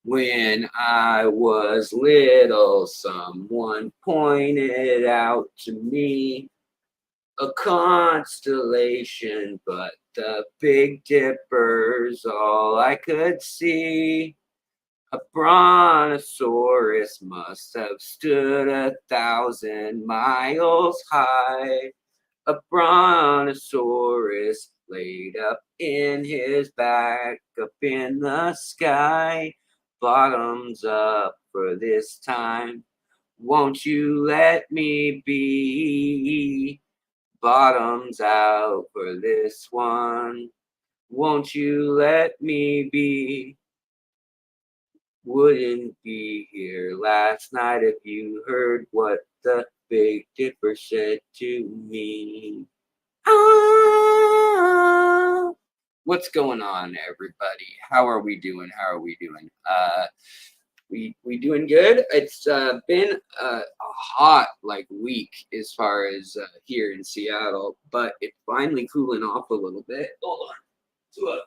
When I was little, someone pointed out to me a constellation, but the Big Dipper's all I could see. A brontosaurus must have stood 1,000 miles high. A brontosaurus laid up in his back, up in the sky. Bottoms up for this time. Won't you let me be? Bottoms out for this one. Won't you let me be? Wouldn't be here last night if you heard what the Big Dipper said to me. Ah! What's going on, everybody? How are we doing? How are we doing? We doing good. It's been a hot week as far as here in Seattle, but it's finally cooling off a little bit. Hold on.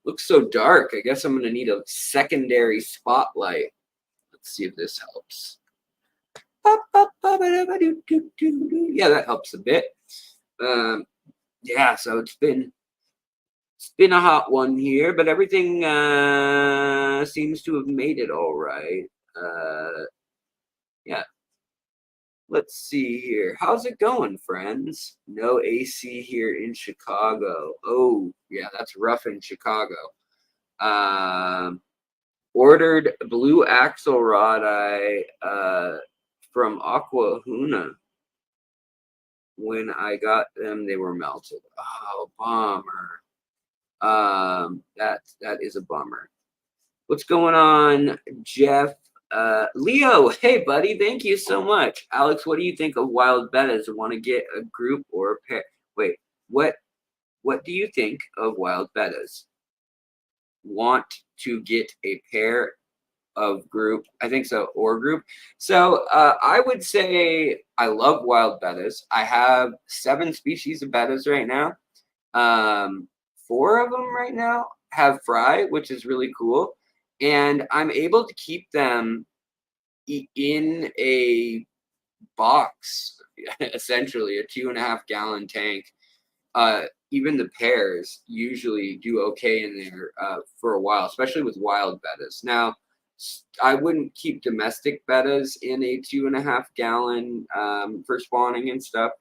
Looks so dark. I guess I'm gonna need a secondary spotlight. Let's see if this helps. Yeah, that helps a bit. Yeah, so it's been a hot one here, but everything seems to have made it all right. Yeah. Let's see here. How's it going, friends? No AC here in Chicago. Oh, yeah, that's rough in Chicago. Ordered blue Axelrod from Aquahuna. When I got them, they were melted. Oh, bummer. That is a bummer. What's going on, Jeff? Leo, hey buddy, thank you so much. Alex, what do you think of wild bettas? Want to get a group or a pair? Wait, what do you think of wild bettas? Want to get a pair of group? I think so, or group. So I would say I love wild bettas. I have 7 species of bettas right now. 4 of them right now have fry, which is really cool. And I'm able to keep them in a box, essentially a 2.5 gallon tank. Even the pairs usually do okay in there for a while, especially with wild bettas. Now, I wouldn't keep domestic bettas in a 2.5 gallon for spawning and stuff,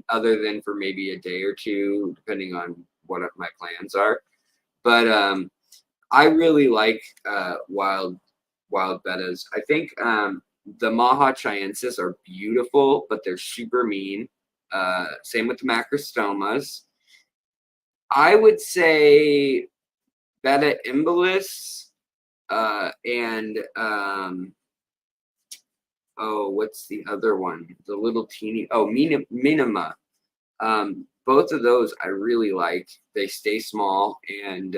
other than for maybe a day or two, depending on what my plans are. But I really like wild bettas. I think the Maha chiensis are beautiful, but they're super mean. Same with the macrostomas. I would say betta imbelis and oh, what's the other one? The little teeny, oh, minima. Both of those I really like. They stay small, and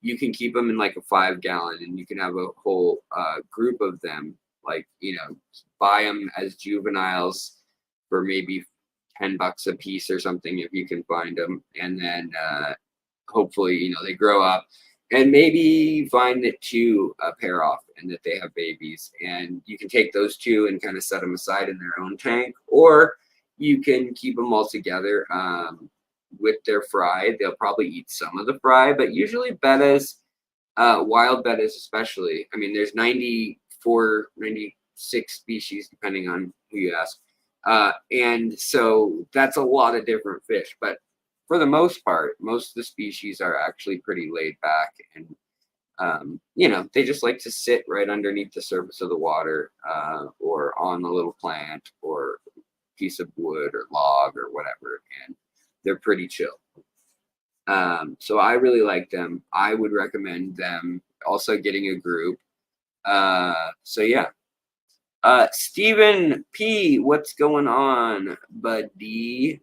you can keep them in like a 5 gallon, and you can have a whole group of them. Like, buy them as juveniles for maybe $10 a piece or something if you can find them, and then hopefully they grow up, and maybe find that 2 pair off and that they have babies, and you can take those 2 and kind of set them aside in their own tank, or you can keep them all together with their fry. They'll probably eat some of the fry, but usually bettas, wild bettas especially, I mean, there's 94, 96 species depending on who you ask. And so that's a lot of different fish, but for the most part, most of the species are actually pretty laid back, and they just like to sit right underneath the surface of the water, or on a little plant or piece of wood or log or whatever, and they're pretty chill. So I really like them. I would recommend them. Also getting a group. So yeah. Stephen P, what's going on, buddy?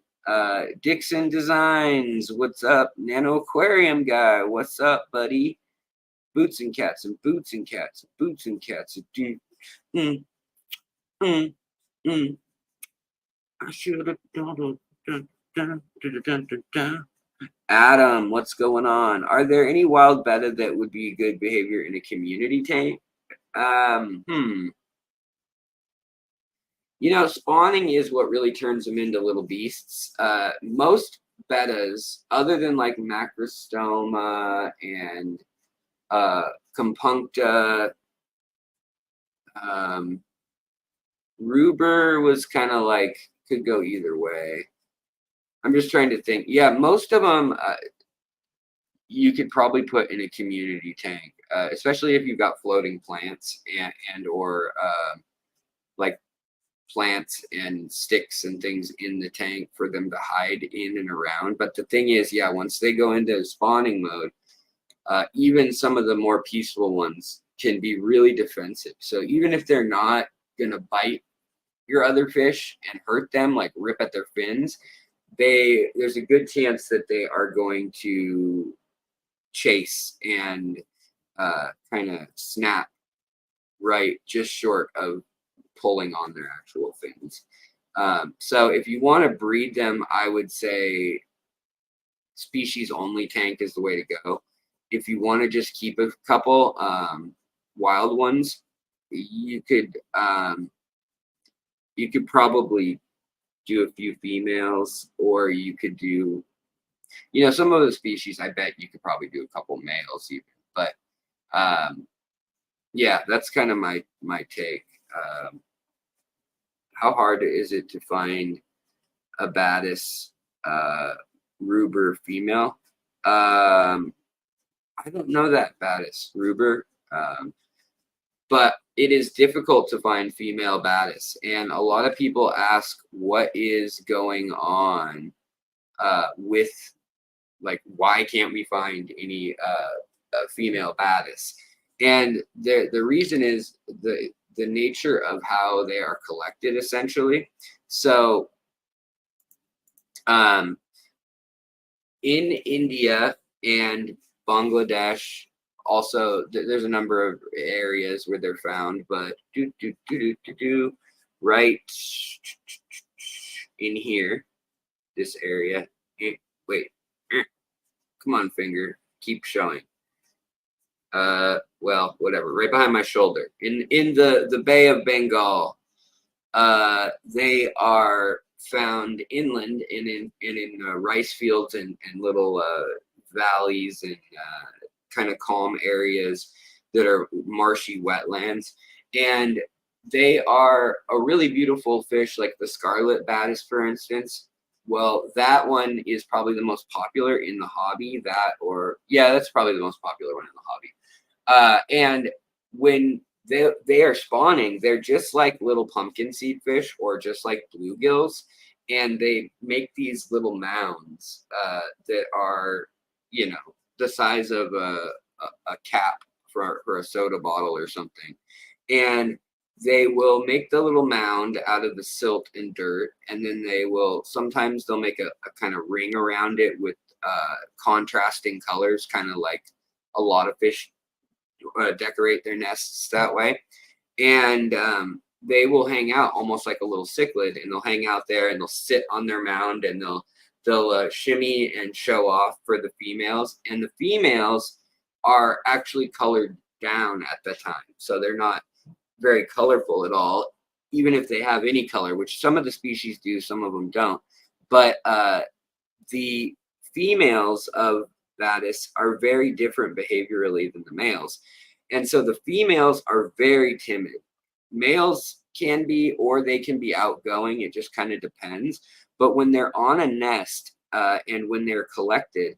Dixon Designs, what's up? Nano Aquarium guy, what's up, buddy? Boots and cats and boots and cats and boots and cats. I should have done. Adam, what's going on? Are there any wild betta that would be good behavior in a community tank? You know, spawning is what really turns them into little beasts. Most bettas, other than like macrostoma and compuncta, ruber was kind of like could go either way. I'm just trying to think. Yeah, most of them you could probably put in a community tank, especially if you've got floating plants and or like plants and sticks and things in the tank for them to hide in and around. But the thing is, yeah, once they go into spawning mode, even some of the more peaceful ones can be really defensive. So even if they're not going to bite your other fish and hurt them, like rip at their fins, there's a good chance that they are going to chase and kind of snap right just short of pulling on their actual fins. So if you want to breed them, I would say species only tank is the way to go. If you want to just keep a couple wild ones, you could probably do a few females, or you could do, you know, some of the species, I bet you could probably do a couple males even. But yeah, that's kind of my take. How hard is it to find a badis ruber female? I don't know that badis ruber, but it is difficult to find female badis, and a lot of people ask what is going on with, like, why can't we find any female badis? And the reason is the nature of how they are collected, essentially. So in India and Bangladesh, also there's a number of areas where they're found, but right in here, this area. Wait, come on, finger, keep showing. Well, whatever, right behind my shoulder, in the Bay of Bengal. They are found inland and in rice fields and little valleys and kind of calm areas that are marshy wetlands. And they are a really beautiful fish, like the scarlet badis, for instance. Well, that one is probably the most popular in the hobby. Yeah, that's probably the most popular one in the hobby. And when they are spawning, they're just like little pumpkin seed fish or just like bluegills, and they make these little mounds that are, you know, the size of a cap for a soda bottle or something. And they will make the little mound out of the silt and dirt, and then sometimes they'll make a kind of ring around it with contrasting colors, kind of like a lot of fish decorate their nests that way. And they will hang out almost like a little cichlid, and they'll hang out there and they'll sit on their mound, and they'll shimmy and show off for the females. And the females are actually colored down at the time, so they're not very colorful at all, even if they have any color, which some of the species do, some of them don't. But the females of badis are very different behaviorally than the males. And so the females are very timid. Males can be, or they can be outgoing. It just kind of depends. But when they're on a nest and when they're collected,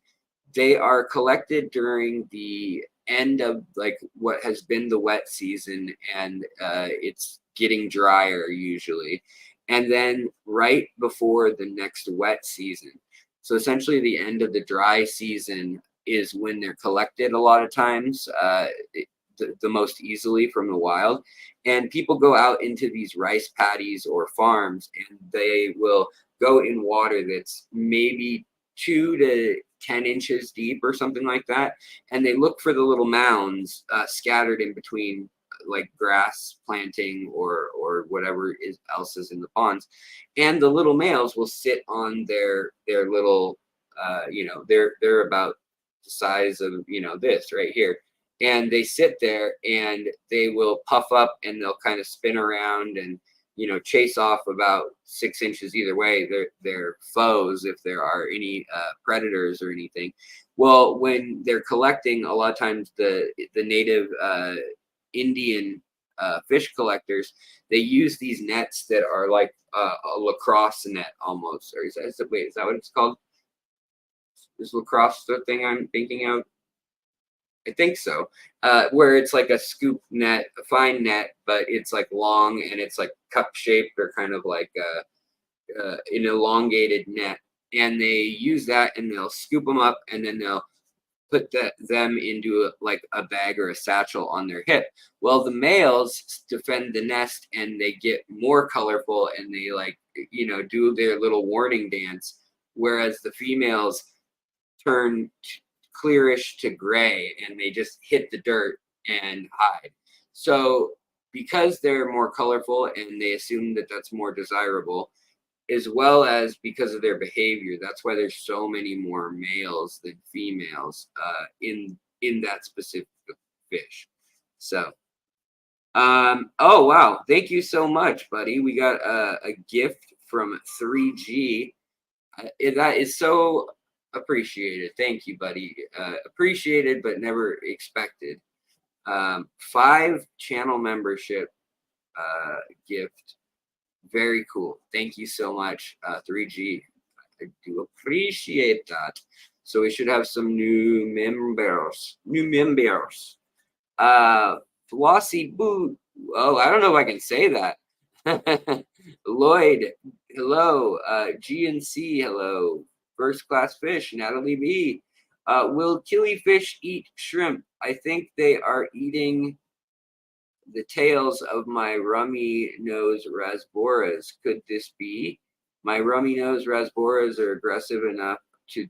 they are collected during the end of like what has been the wet season, and it's getting drier usually. And then right before the next wet season. So essentially the end of the dry season is when they're collected a lot of times, the most easily from the wild. And people go out into these rice paddies or farms, and they will go in water that's maybe 2 to 10 inches deep or something like that. And they look for the little mounds scattered in between like grass planting or whatever else is in the ponds. And the little males will sit on their little you know, they're about the size of, you know, this right here. And they sit there and they will puff up and they'll kind of spin around and, you know, chase off about 6 inches either way. They're foes if there are any predators or anything. Well, when they're collecting, a lot of times the native Indian fish collectors, they use these nets that are like a lacrosse net almost. Or is that what it's called? Is lacrosse the thing I'm thinking of? I think so. Where it's like a scoop net, a fine net, but it's like long and it's like cup shaped or kind of like an elongated net. And they use that and they'll scoop them up and then they'll put them into like a bag or a satchel on their hip. Well, the males defend the nest and they get more colorful and they like, you know, do their little warning dance, whereas the females turn clearish to gray and they just hit the dirt and hide. So because they're more colorful and they assume that that's more desirable, as well as because of their behavior, that's why there's so many more males than females in that specific fish. So oh wow, thank you so much, buddy. We got a gift from 3G. That is so appreciated. Thank you, buddy. Appreciated but never expected. 5 channel membership gift. Very cool. Thank you so much, 3G. I do appreciate that. So we should have some new members. Flossy Boot. Oh, I don't know if I can say that. Lloyd, hello. GNC, hello. First Class Fish, Natalie B. Will killifish eat shrimp? I think they are eating the tails of my rummy nose rasboras. Could this be? My rummy nose rasboras are aggressive enough to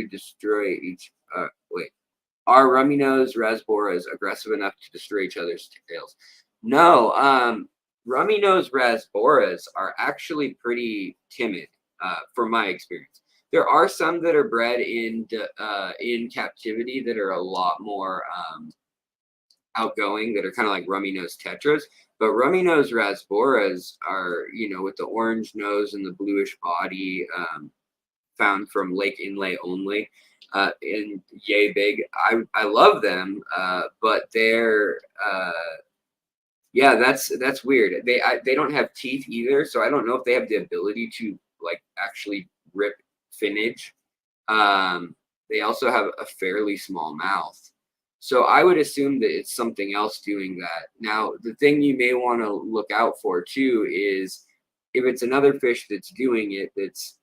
destroy each. Are rummy nose rasboras aggressive enough to destroy each other's tails? No. Rummy nose rasboras are actually pretty timid, from my experience. There are some that are bred in captivity that are a lot more outgoing, that are kind of like rummy nose tetras, but rummy nose rasboras are, you know, with the orange nose and the bluish body, found from lake inlay only, and yay big. I love them, but they're yeah, that's weird. They don't have teeth either, so I don't know if they have the ability to like actually rip finnage. They also have a fairly small mouth. So I would assume that it's something else doing that. Now, the thing you may want to look out for too is if it's another fish that's doing it, that's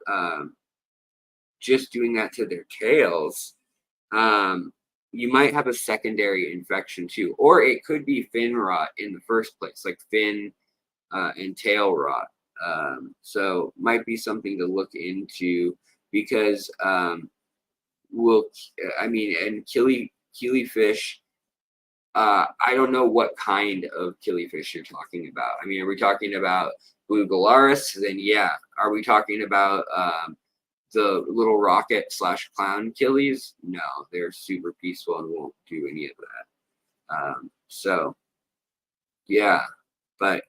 just doing that to their tails, you might have a secondary infection too. Or it could be fin rot in the first place, like fin and tail rot. So might be something to look into because and killifish, I don't know what kind of killifish you're talking about. I mean, are we talking about blue galaris? Then yeah. Are we talking about the little rocket / clown killies? No, they're super peaceful and won't do any of that. So yeah, but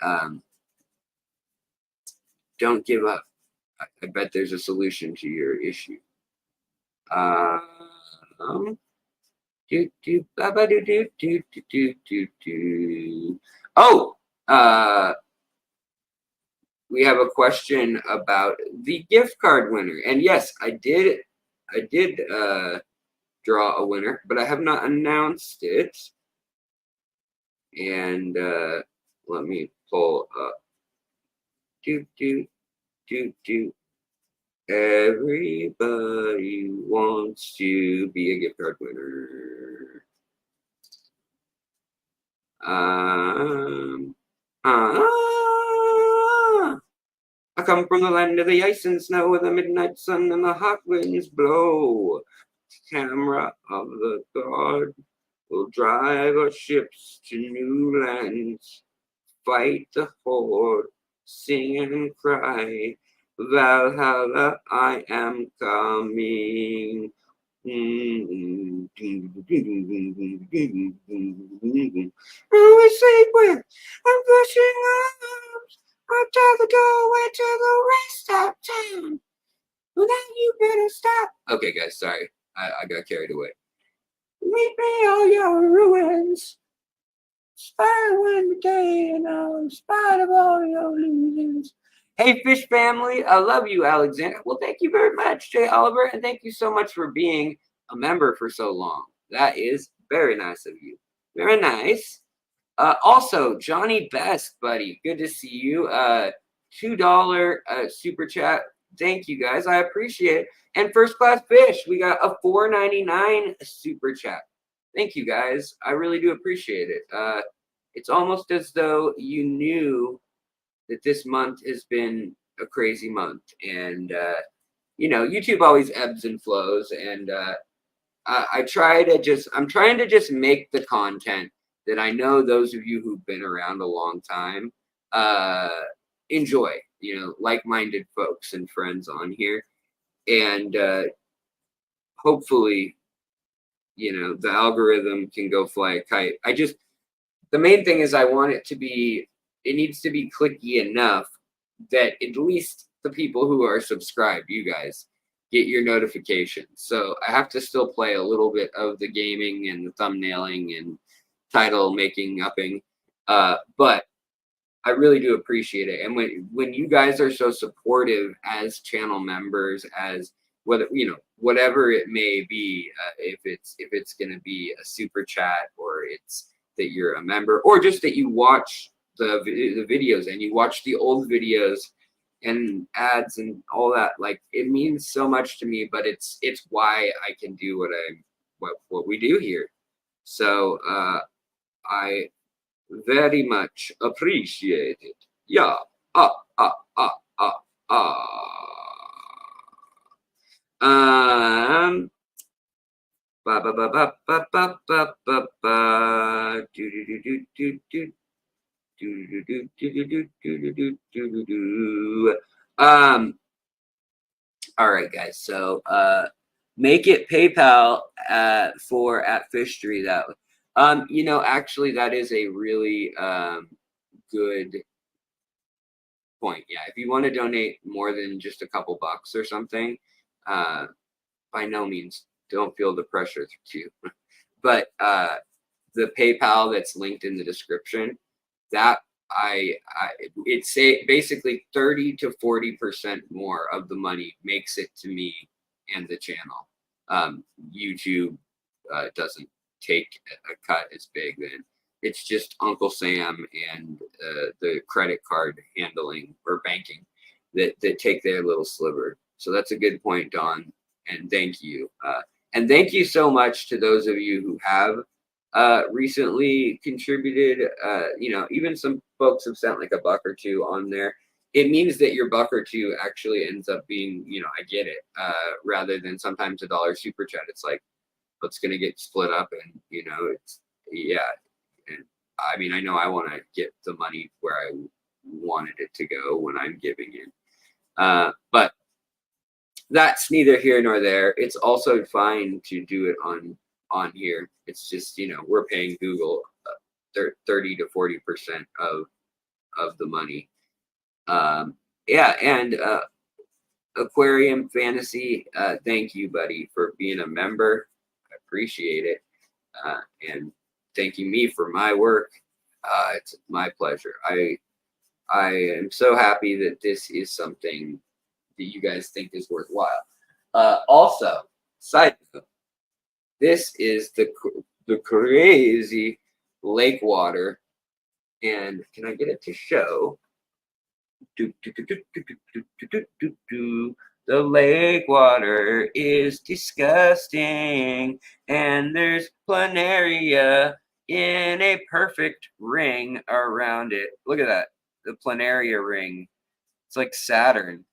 don't give up. I bet there's a solution to your issue. Oh, we have a question about the gift card winner, and yes, I did draw a winner, but I have not announced it. And let me pull up. Everybody wants to be a gift card winner. I come from the land of the ice and snow, where the midnight sun and the hot winds blow. Camera of the god will drive our ships to new lands, fight the horde, sing and cry. Valhalla, I am coming. Oh, it's sacred. I'm pushing arms. I'll tell the doorway to the rest of town. Well, then you better stop. Okay, guys, sorry. I got carried away. Meet me all your ruins. Spite win the day, and in spite of all your losings. Hey, Fish family, I love you, Alexander. Well, thank you very much, Jay Oliver, and thank you so much for being a member for so long. That is very nice of you. Very nice. Also, Johnny Best, buddy, good to see you. $2 super chat. Thank you, guys. I appreciate it. And First Class Fish, we got a $4.99 super chat. Thank you, guys. I really do appreciate it. It's almost as though you knew that this month has been a crazy month. And, you know, YouTube always ebbs and flows. And I'm trying to just make the content that I know those of you who've been around a long time enjoy, you know, like-minded folks and friends on here. And hopefully, you know, the algorithm can go fly a kite. The main thing is I want it needs to be clicky enough that at least the people who are subscribed, you guys, get your notifications. So I have to still play a little bit of the gaming and the thumbnailing and title making upping. But I really do appreciate it. And when you guys are so supportive as channel members, as whether, you know, whatever it may be, if it's going to be a super chat, or it's that you're a member, or just that you watch the videos and you watch the old videos and ads and all that, like, it means so much to me. But it's why I can do what we do here. So I very much appreciate it. Yeah. Ba ba ba ba ba ba ba ba ba. Do do do do do do. All right, guys. So make it PayPal for at Fishtory. That you know, actually that is a really good point. Yeah, if you want to donate more than just a couple bucks or something, by no means don't feel the pressure to. But the PayPal that's linked in the description, that it's basically 30 to 40% more of the money makes it to me and the channel. YouTube doesn't take a cut as big. Then it's just Uncle Sam and the credit card handling or banking that take their little sliver. So that's a good point, Don. And thank you. And thank you so much to those of you who have recently contributed. You know, even some folks have sent like a buck or two on there. It means that your buck or two actually ends up being, you know, I get it, rather than sometimes $1 super chat. It's like, it's going to get split up, and, you know, it's, yeah. And I mean, I know I want to get the money where I wanted it to go when I'm giving it. But that's neither here nor there. It's also fine to do it on here. It's just, you know, we're paying Google 30 to 40% of the money. Yeah, and Aquarium Fantasy, thank you, buddy, for being a member. I appreciate it. And thanking me for my work. It's my pleasure. I am so happy that this is something that you guys think is worthwhile. Also, side note, this is the crazy lake water. And can I get it to show? The lake water is disgusting, and there's planaria in a perfect ring around it. Look at that, the planaria ring. It's like Saturn,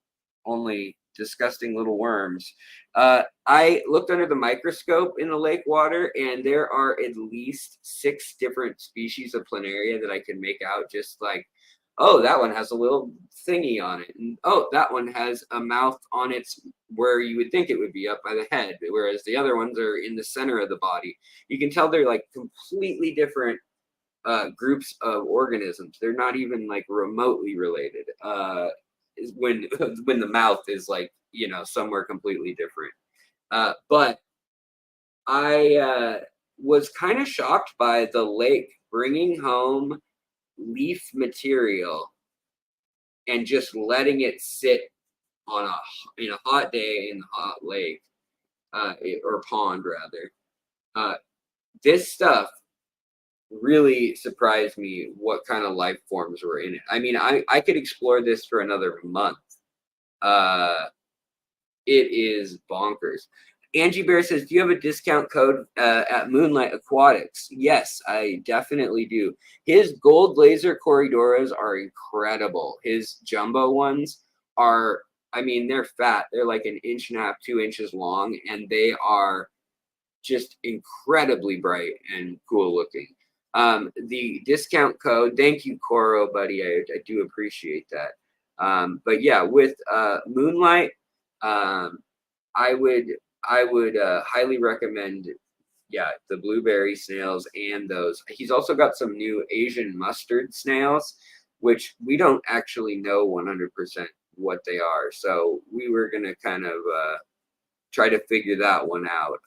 only disgusting little worms. I looked under the microscope in the lake water, and there are at least 6 different species of planaria that I can make out, just like oh, that one has a little thingy on it, and oh, that one has a mouth on its where you would think it would be up by the head, whereas the other ones are in the center of the body. You can tell they're like completely different groups of organisms. They're not even like remotely related. Is when when the mouth is like, you know, somewhere completely different. But I was kind of shocked by the lake bringing home leaf material and just letting it sit on in a hot day in the hot lake, or pond rather. This stuff really surprised me what kind of life forms were in it. I mean, I could explore this for another month. It is bonkers. Angie Bear says, do you have a discount code at Moonlight Aquatics? Yes, I definitely do. His gold laser Corridoras are incredible. His jumbo ones are, I mean, they're fat. They're like 1.5 inches, 2 inches long, and they are just incredibly bright and cool looking. The discount code, thank you, Coro, buddy. I do appreciate that. But yeah, with Moonlight, I would highly recommend, yeah, the blueberry snails and those. He's also got some new Asian mustard snails, which we don't actually know 100% what they are. So we were gonna kind of try to figure that one out.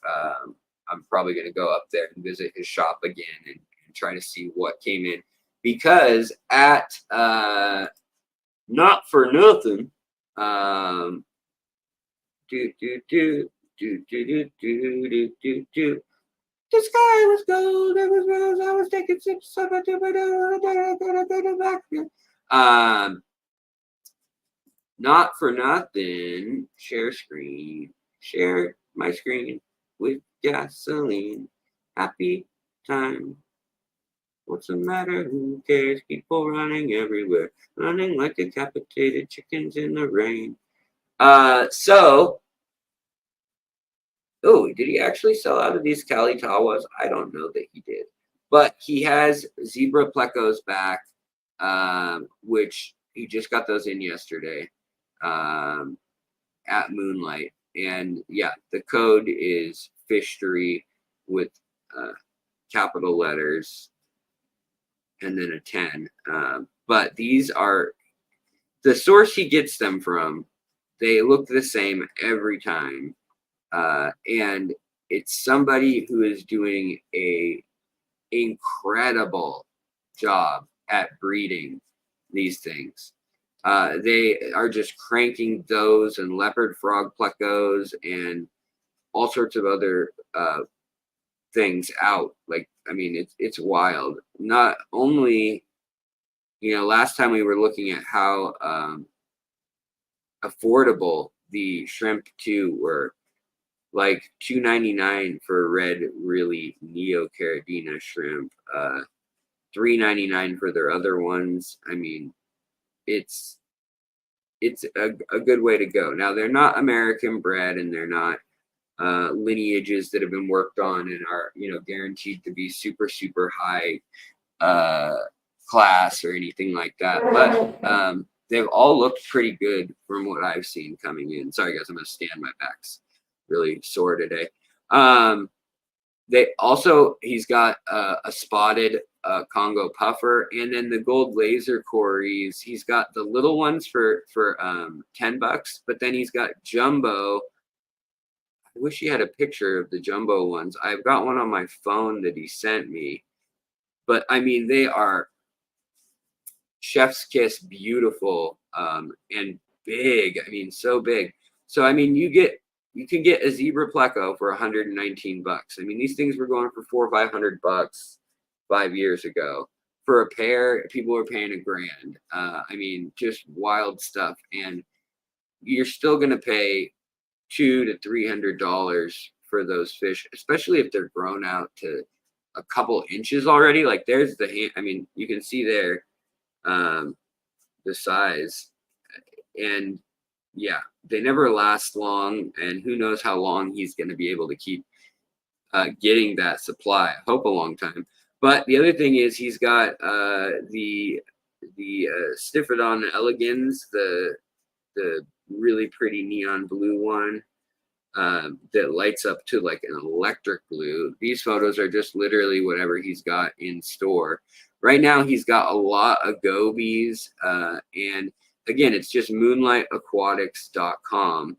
I'm probably gonna go up there and visit his shop again and try to see what came in, because at Not For Nothing, do do do do do do do do do. The sky was gold, it was rose, I was taking sips of it. Not For Nothing, share screen, share my screen with gasoline. Happy time. What's the matter? Who cares? People running everywhere, running like decapitated chickens in the rain. So, oh, did he actually sell out of these Kalitawas? I don't know that he did. But he has zebra plecos back, which he just got those in yesterday at Moonlight. And yeah, the code is Fishtory with capital letters and then a 10. But these are the source he gets them from. They look the same every time. And it's somebody who is doing a incredible job at breeding these things. They are just cranking those and leopard frog plecos and all sorts of other things out. Like, I mean, it's wild. Not only, you know, last time we were looking at how affordable the shrimp too were, like $2.99 for red really Neocaridina shrimp, $3.99 for their other ones. I mean, it's a good way to go. Now, they're not American bred, and they're not lineages that have been worked on and are, you know, guaranteed to be super high class or anything like that. But they've all looked pretty good from what I've seen coming in. Sorry guys, I'm gonna stand, my back's really sore today. They also, he's got a spotted Congo puffer, and then the gold laser corys. He's got the little ones for $10, but then he's got jumbo. I wish he had a picture of the jumbo ones. I've got one on my phone that he sent me, but I mean, they are chef's kiss beautiful and big. I mean, so big. So I mean, you can get a zebra pleco for $119. I mean, these things were going for $400 or $500 5 years ago. For a pair, people were paying $1,000. I mean, just wild stuff. And you're still gonna pay $200 to $300 for those fish, especially if they're grown out to a couple inches already. Like, there's the hand. I mean, you can see there the size, and yeah, they never last long, and who knows how long he's going to be able to keep getting that supply. I hope a long time. But the other thing is, he's got the the Stiphodon elegans, the really pretty neon blue one that lights up to like an electric blue. These photos are just literally whatever he's got in store. Right now, he's got a lot of gobies, and again, it's just moonlightaquatics.com.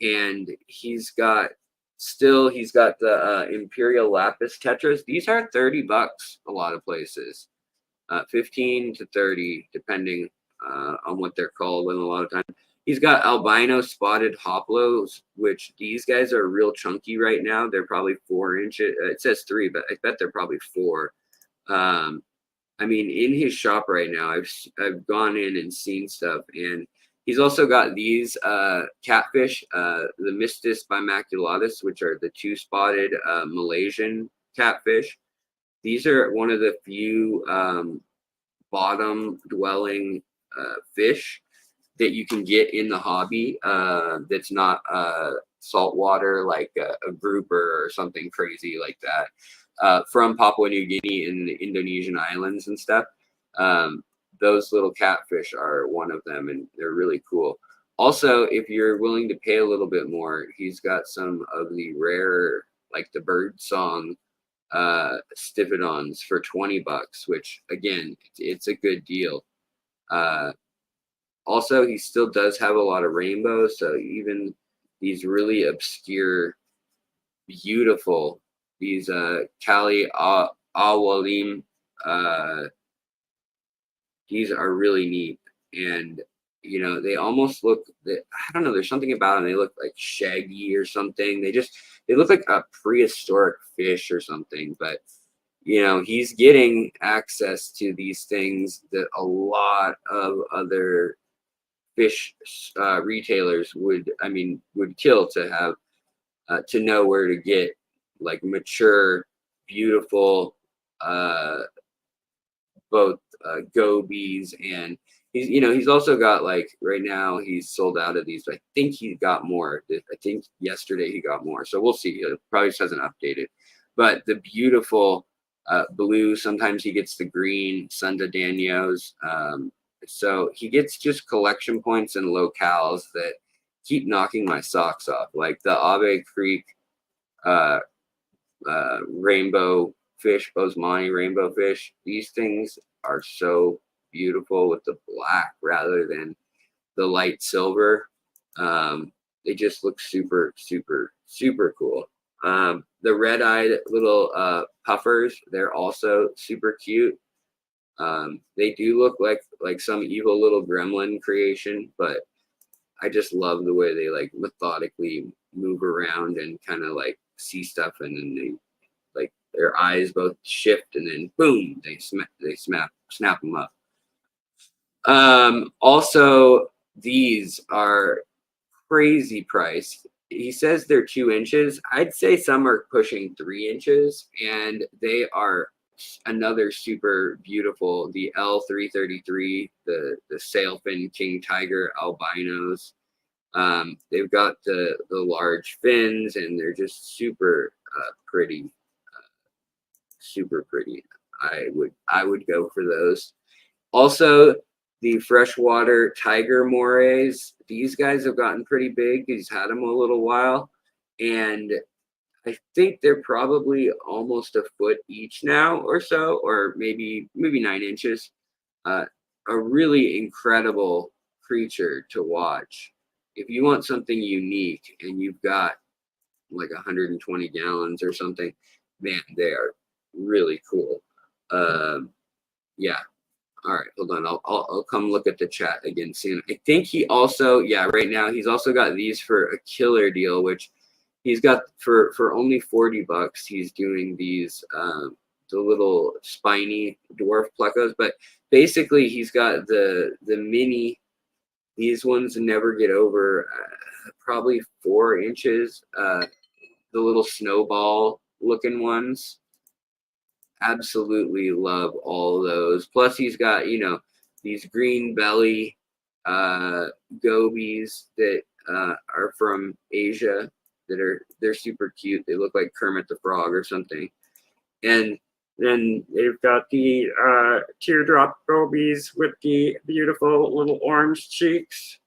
And he's got the Imperial Lapis Tetras. These are $30 a lot of places, 15 to 30 depending on what they're called. And a lot of times he's got albino spotted hoplos, which these guys are real chunky right now. They're probably 4 inches. It says 3, but I bet they're probably 4. I mean, in his shop right now, I've gone in and seen stuff, and he's also got these catfish, the Mistis bimaculatus, which are the 2-spotted Malaysian catfish. These are one of the few bottom-dwelling fish that you can get in the hobby that's not saltwater, like a grouper or something crazy like that. From Papua New Guinea and the Indonesian islands and stuff. Those little catfish are one of them, and they're really cool. Also, if you're willing to pay a little bit more, he's got some of the rare, like the bird song Stiphodons for $20, which again, it's a good deal. Also, he still does have a lot of rainbows, so even these really obscure, beautiful, these Kali Awalim, these are really neat. And you know, they almost look, I don't know, there's something about them, they look like shaggy or something. They look like a prehistoric fish or something. But you know, he's getting access to these things that a lot of other fish retailers would kill to have, to know where to get like mature, beautiful, both gobies, and he's also got, like, right now he's sold out of these, but I think he got more. I think yesterday he got more, so we'll see. He probably just hasn't updated. But the beautiful blue, sometimes he gets the green Sunda Danios. So he gets just collection points and locales that keep knocking my socks off, like the Abe Creek rainbow fish, Bosemani rainbow fish. These things are so beautiful with the black rather than the light silver. They just look super, super, super cool. The red-eyed little puffers, they're also super cute. They do look like some evil little gremlin creation, but I just love the way they like methodically move around and kind of like see stuff, and then they, like, their eyes both shift and then boom, they snap them up. Also, these are crazy priced. He says they're 2 inches. I'd say some are pushing 3 inches, and they are another super beautiful, the L333, the sailfin king tiger albinos. They've got the large fins, and they're just super pretty, super pretty. I would go for those. Also, the freshwater tiger morays. These guys have gotten pretty big. He's had them a little while, and I think they're probably almost a foot each now or so, or maybe 9 inches. A really incredible creature to watch. If you want something unique and you've got like 120 gallons or something, man, they are really cool. Yeah. All right, hold on. I'll come look at the chat again soon. I think he also, yeah, right now he's also got these for a killer deal, which he's got for only $40. He's doing these the little spiny dwarf plecos, but basically he's got the mini. These ones never get over probably 4 inches. The little snowball looking ones. Absolutely love all those. Plus he's got, you know, these green belly gobies that are from Asia, they're super cute. They look like Kermit the Frog or something. And Then they've got the teardrop gobies with the beautiful little orange cheeks.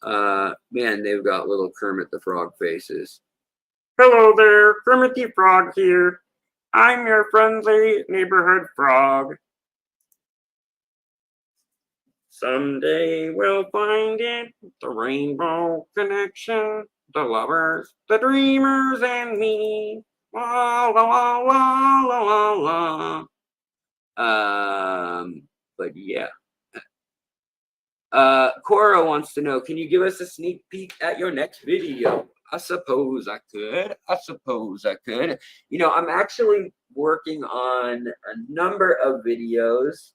Man, they've got little Kermit the Frog faces. Hello there, Kermit the Frog here. I'm your friendly neighborhood frog. Someday we'll find it, the rainbow connection, the lovers, the dreamers, and me. La la la la la la la. But yeah. Cora wants to know, can you give us a sneak peek at your next video? I suppose I could. I suppose I could. You know, I'm actually working on a number of videos.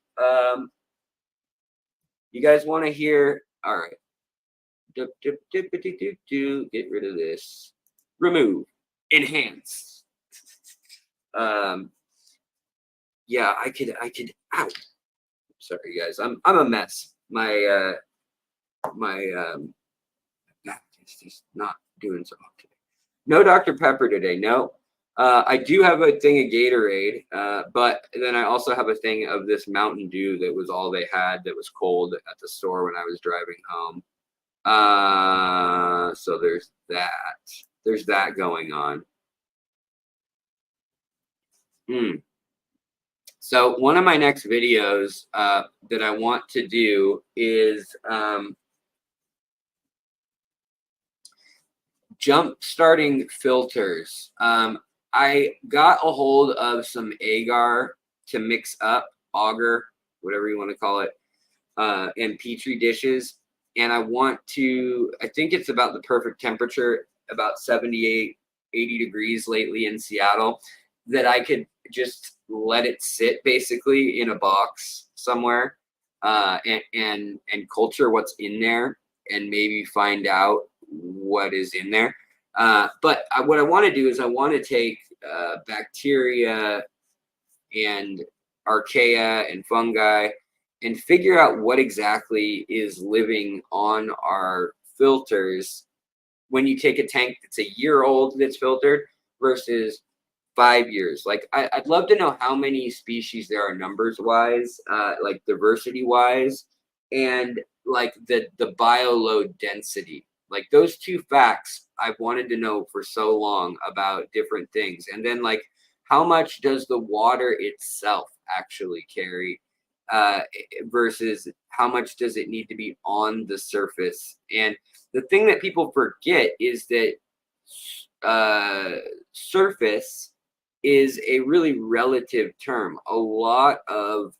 You guys want to hear? All right. Get rid of this. Remove. Enhance. Yeah, I could. Ow. Sorry, guys. I'm a mess. My back is just not doing so hot today. No Dr. Pepper today. No. I do have a thing of Gatorade, but then I also have a thing of this Mountain Dew that was all they had that was cold at the store when I was driving home. So there's that. There's that going on. So one of my next videos that I want to do is jump starting filters. I got a hold of some agar to mix up, auger, whatever you want to call it, and petri dishes. And I want to, I think it's about the perfect temperature, about 78, 80 degrees lately in Seattle, that I could just let it sit basically in a box somewhere and culture what's in there and maybe find out what is in there. But what I want to do is I want to take bacteria and archaea and fungi and figure out what exactly is living on our filters when you take a tank that's a year old that's filtered versus 5 years. Like I'd love to know how many species there are numbers wise, like diversity wise, and like the bioload density. Like those two facts I've wanted to know for so long about different things. And then like how much does the water itself actually carry versus how much does it need to be on the surface? And the thing that people forget is that surface is a really relative term. A lot of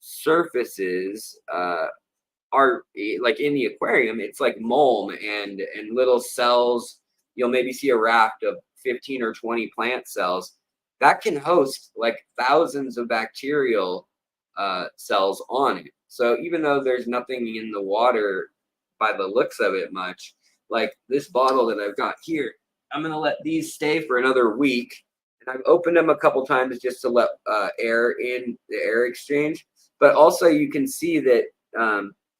surfaces are like in the aquarium, it's like mulm and little cells. You'll maybe see a raft of 15 or 20 plant cells that can host like thousands of bacterial cells on it. So even though there's nothing in the water by the looks of it much, like this bottle that I've got here, I'm gonna let these stay for another week. And I've opened them a couple times just to let air in the air exchange. But also you can see that,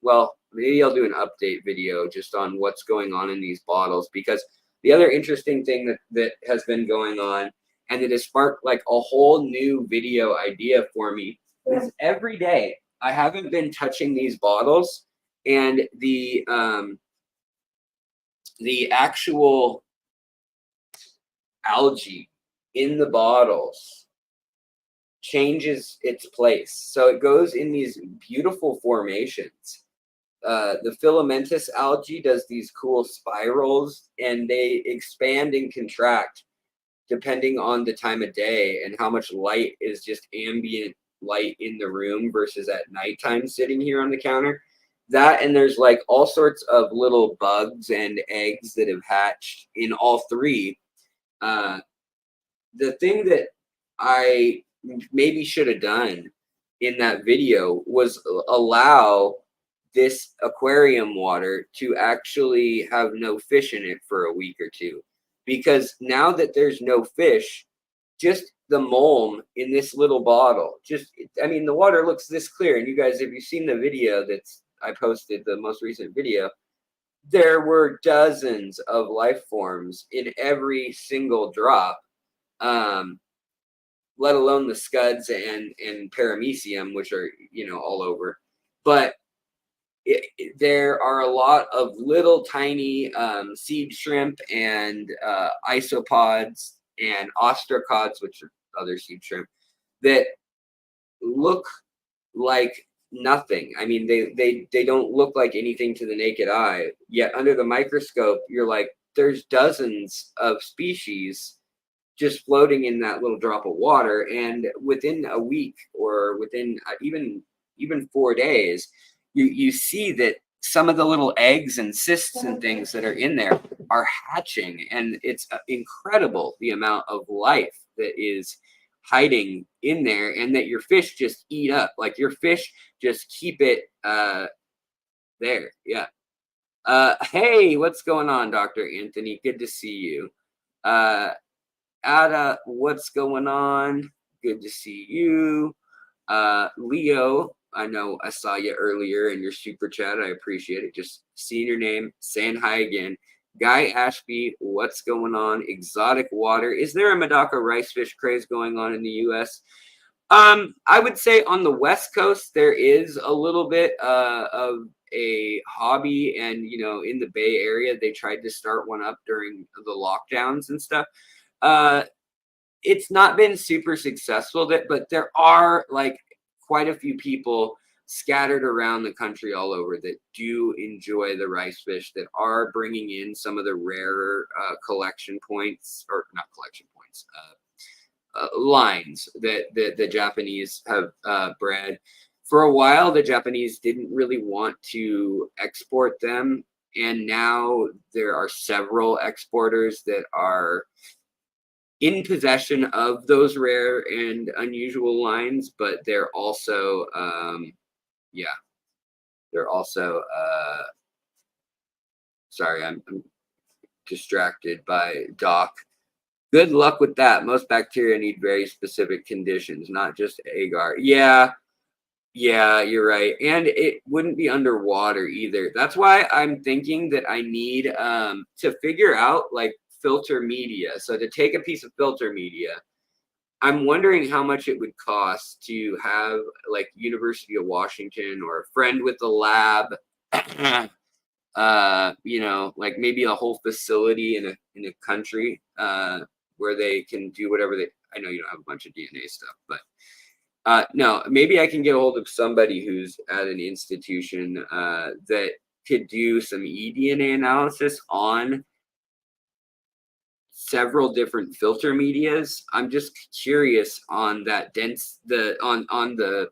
well, maybe I'll do an update video just on what's going on in these bottles, because the other interesting thing that has been going on and that has sparked like a whole new video idea for me is every day I haven't been touching these bottles, and the actual algae in the bottles changes its place. So it goes in these beautiful formations. The filamentous algae does these cool spirals, and they expand and contract depending on the time of day and how much light is just ambient light in the room versus at nighttime sitting here on the counter. That, and there's like all sorts of little bugs and eggs that have hatched in all three. The thing that I maybe should have done in that video was allow this aquarium water to actually have no fish in it for a week or two. Because now that there's no fish, just the mulm in this little bottle, just, I mean, the water looks this clear. And you guys, if you've seen the video that's I posted, the most recent video, there were dozens of life forms in every single drop. let alone the scuds and paramecium, which are, you know, all over. But there are a lot of little tiny seed shrimp and isopods and ostrocods, which are other seed shrimp, that look like nothing. I mean, they don't look like anything to the naked eye. Yet under the microscope, you're like, there's dozens of species just floating in that little drop of water, and within a week or within even 4 days, you see that some of the little eggs and cysts and things that are in there are hatching, and it's incredible the amount of life that is hiding in there, and that your fish just eat up. Like your fish just keep it there. Yeah. Hey, what's going on, Dr. Anthony? Good to see you. Ada, what's going on? Good to see you. Leo, I know I saw you earlier in your super chat. I appreciate it. Just seeing your name, saying hi again. Guy Ashby, what's going on? Exotic water. Is there a Medaka rice fish craze going on in the US? I would say on the West Coast, there is a little bit of a hobby, and, you know, in the Bay Area, they tried to start one up during the lockdowns and stuff. It's not been super successful, but there are like quite a few people scattered around the country all over that do enjoy the rice fish, that are bringing in some of the rarer collection points, or not collection points, lines that the Japanese have bred. For a while, the Japanese didn't really want to export them, and now there are several exporters that are in possession of those rare and unusual lines, but they're also, sorry, I'm distracted by Doc. Good luck with that. Most bacteria need very specific conditions, not just agar. Yeah, you're right. And it wouldn't be underwater either. That's why I'm thinking that I need to figure out like filter media. So to take a piece of filter media, I'm wondering how much it would cost to have like University of Washington or a friend with a lab, you know, like maybe a whole facility in a country where they can do whatever they. I know you don't have a bunch of DNA stuff, but no, maybe I can get a hold of somebody who's at an institution that could do some eDNA analysis on several different filter medias. I'm just curious on that on the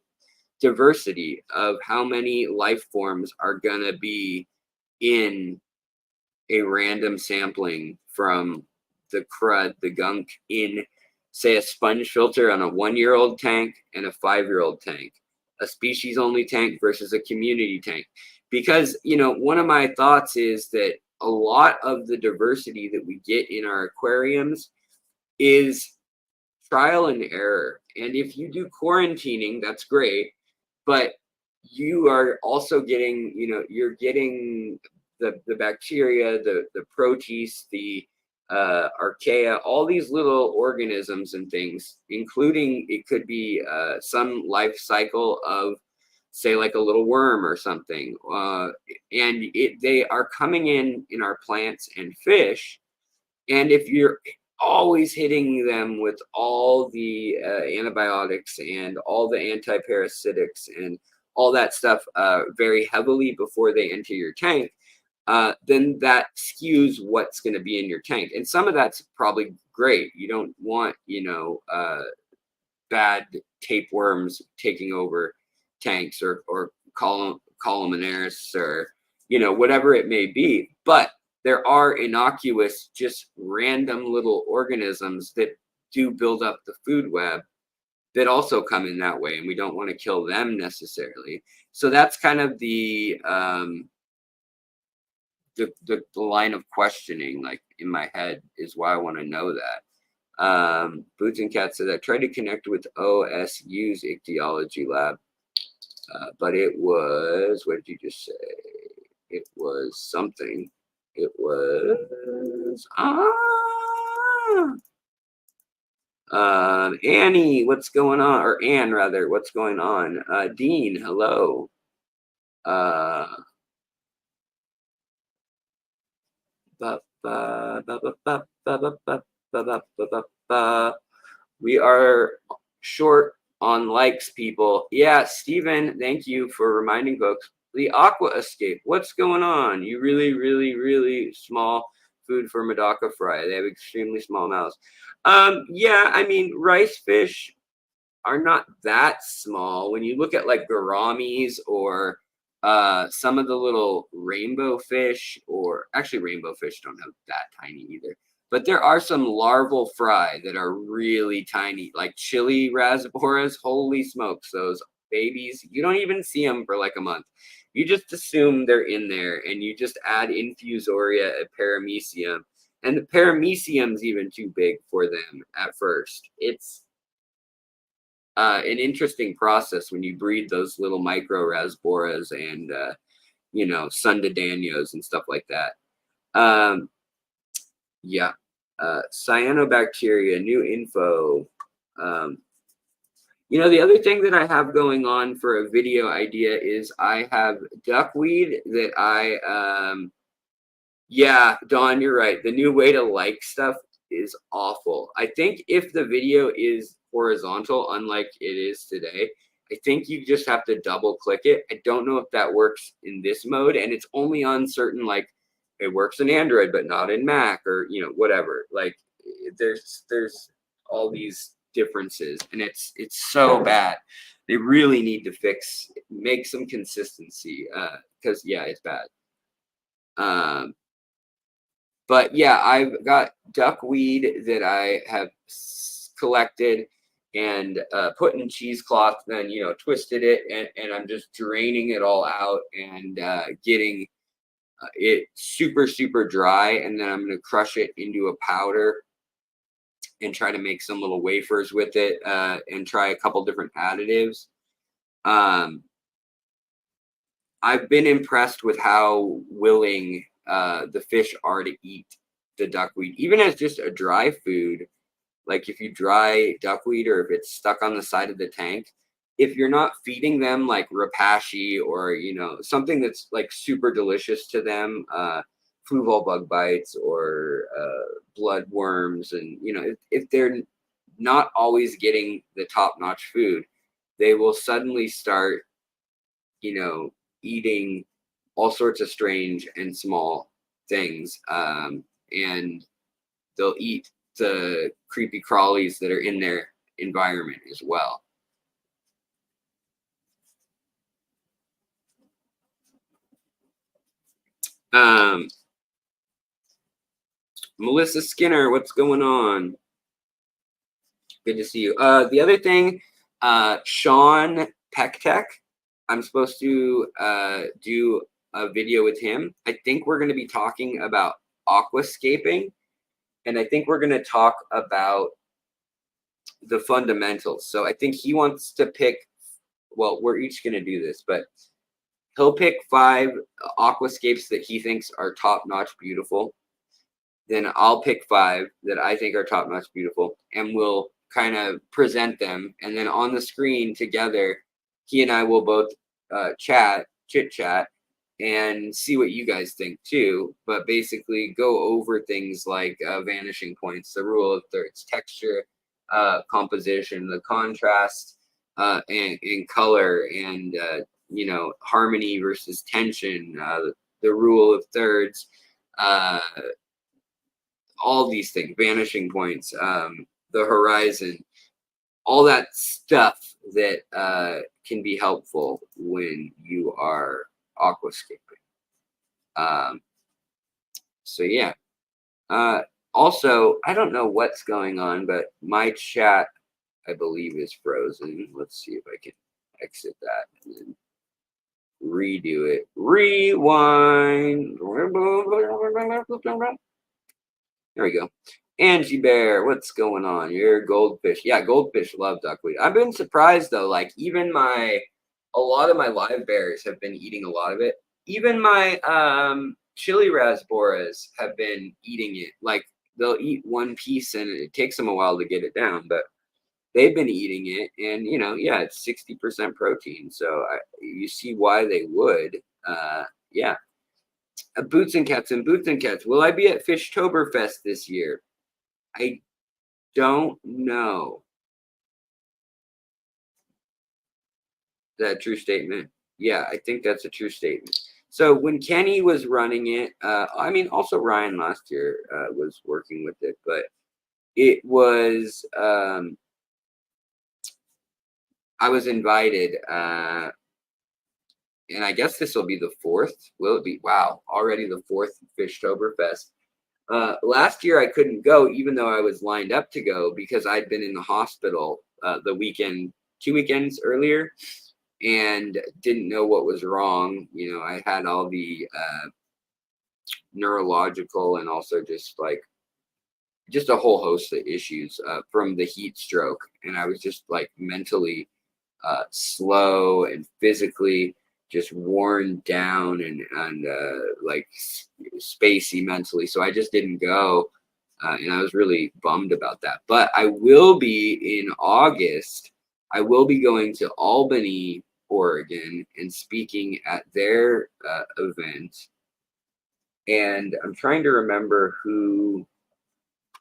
diversity of how many life forms are gonna be in a random sampling from the crud, the gunk in, say, a sponge filter on a 1-year-old tank and a 5-year-old tank, a species only tank versus a community tank. Because, you know, one of my thoughts is that a lot of the diversity that we get in our aquariums is trial and error. And if you do quarantining, that's great, but you are also getting, you know, you're getting the bacteria, the proteus, the archaea, all these little organisms and things, including it could be some life cycle of, say, like a little worm or something, and they are coming in our plants and fish. And if you're always hitting them with all the antibiotics and all the antiparasitics and all that stuff very heavily before they enter your tank, then that skews what's going to be in your tank. And some of that's probably great. You don't want, you know, bad tapeworms taking over tanks, or columnaris, or, you know, whatever it may be. But there are innocuous, just random little organisms that do build up the food web that also come in that way, and we don't want to kill them necessarily. So that's kind of the line of questioning, like in my head, is why I want to know that. Boots and Cat said I tried to connect with OSU's ichthyology lab, but it was, what did you just say? It was something. It was Annie, what's going on? Or Anne, rather, what's going on? Dean, hello. Uh, ba, ba, ba, ba, ba, ba, ba, ba, ba, ba, ba, ba. We are short on likes, people. Yeah, Stephen, thank you for reminding folks. The Aquascape, what's going on? You really, really, really small food for Medaka fry. They have extremely small mouths. Yeah, I mean, rice fish are not that small. When you look at like gouramis or some of the little rainbow fish, or actually rainbow fish don't have that tiny either. But there are some larval fry that are really tiny, like chili rasboras. Holy smokes, those babies. You don't even see them for like a month. You just assume they're in there, and you just add infusoria at paramecium. And the paramecium's even too big for them at first. It's an interesting process when you breed those little micro rasboras and you know, sundadanios and stuff like that. Yeah, cyanobacteria, new info. You know, the other thing that I have going on for a video idea is I have duckweed that I yeah, Dawn, you're right. The new way to like stuff is awful. I think if the video is horizontal, unlike it is today, I think you just have to double click it. I don't know if that works in this mode, and it's only on certain, like, it works in Android but not in Mac, or you know, whatever. Like, there's all these differences, and it's so bad. They really need to make some consistency, because yeah, it's bad. But yeah, I've got duckweed that I have collected and put in cheesecloth, then, you know, twisted it, and I'm just draining it all out and getting it super, super dry. And then I'm going to crush it into a powder and try to make some little wafers with it, and try a couple different additives. I've been impressed with how willing the fish are to eat the duckweed, even as just a dry food. Like if you dry duckweed, or if it's stuck on the side of the tank, if you're not feeding them like rapashi, or you know, something that's like super delicious to them, fluval bug bites or blood worms, and you know, if they're not always getting the top-notch food, they will suddenly start, you know, eating all sorts of strange and small things, and they'll eat the creepy crawlies that are in their environment as well. Um, Melissa Skinner, what's going on? Good to see you. The other thing, Sean Pektek, I'm supposed to do a video with him. I think we're going to be talking about aquascaping, and I think we're going to talk about the fundamentals. So I think he wants to pick, well, we're each going to do this, but he'll pick 5 aquascapes that he thinks are top-notch beautiful. Then I'll pick 5 that I think are top-notch beautiful, and we'll kind of present them. And then on the screen together, he and I will both chit chat, and see what you guys think too. But basically go over things like vanishing points, the rule of thirds, texture, composition, the contrast, and color, and you know, harmony versus tension, the rule of thirds, all these things, vanishing points, the horizon, all that stuff that can be helpful when you are aquascaping. So yeah. Also, I don't know what's going on, but my chat, I believe, is frozen. Let's see if I can exit that and then redo it. Rewind. There we go. Angie Bear, what's going on? You're goldfish. Yeah, goldfish love duckweed. I've been surprised though. Like even a lot of my live bears have been eating a lot of it. Even my chili rasboras have been eating it. Like they'll eat one piece and it takes them a while to get it down, but they've been eating it, and yeah, it's 60% protein. So you see why they would. Yeah. Boots and Cats and Boots and Cats. Will I be at Fishtoberfest this year? I don't know. Is that a true statement? Yeah, I think that's a true statement. So when Kenny was running it, I mean, also Ryan last year was working with it, but it was, I was invited, and I guess this will be the fourth. Will it be? Wow, already the fourth Fishtoberfest. Last year I couldn't go, even though I was lined up to go because I'd been in the hospital the weekend, 2 weekends earlier, and didn't know what was wrong. I had all the neurological and also just a whole host of issues from the heat stroke, and I was just like mentally slow and physically just worn down and like spacey mentally. So I just didn't go, and I was really bummed about that. But I will be in August. I will be going to Albany, Oregon, and speaking at their event. And I'm trying to remember who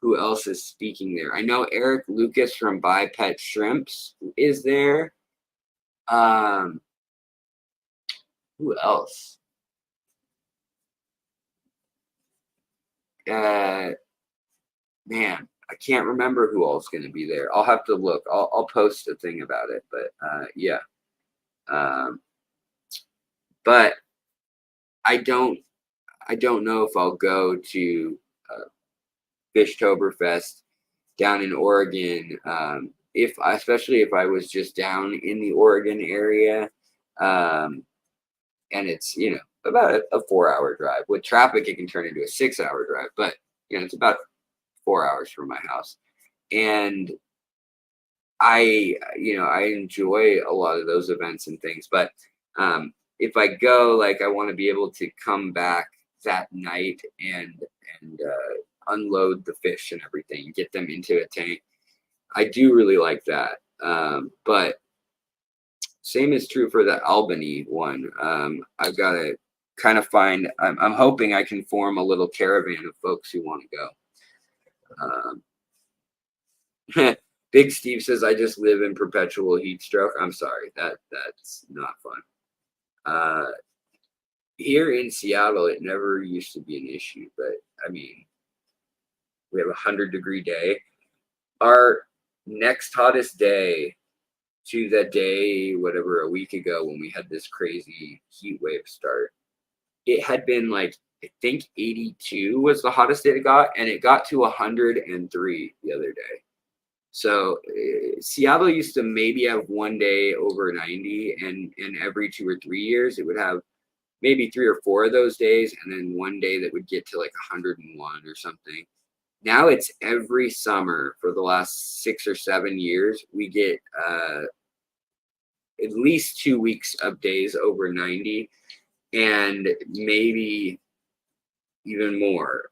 else is speaking there. I know Eric Lucas from Bipet Shrimps is there. Who else? Man, I can't remember who else is going to be there. I'll have to look. I'll post a thing about it. But yeah. But I don't know if I'll go to Fishtoberfest down in Oregon. Especially if I was just down in the Oregon area, and it's about a 4-hour drive. With traffic, it can turn into a 6-hour drive, but it's about 4 hours from my house. And I enjoy a lot of those events and things, but if I go, like, I want to be able to come back that night and unload the fish and everything, get them into a tank. I do really like that. But same is true for the Albany one. I've got to kind of find, I'm hoping I can form a little caravan of folks who want to go. Big Steve says, I just live in perpetual heat stroke. I'm sorry, that's not fun. Here in Seattle, it never used to be an issue, but I mean, we have 100-degree day. Our next hottest day to the day, whatever, a week ago when we had this crazy heat wave start, it had been like, I think 82 was the hottest it got, and it got to 103 the other day. So Seattle used to maybe have one day over 90, and every 2 or 3 years it would have maybe 3 or 4 of those days, and then one day that would get to like 101 or something. Now it's every summer for the last 6 or 7 years, we get at least 2 weeks of days over 90, and maybe even more.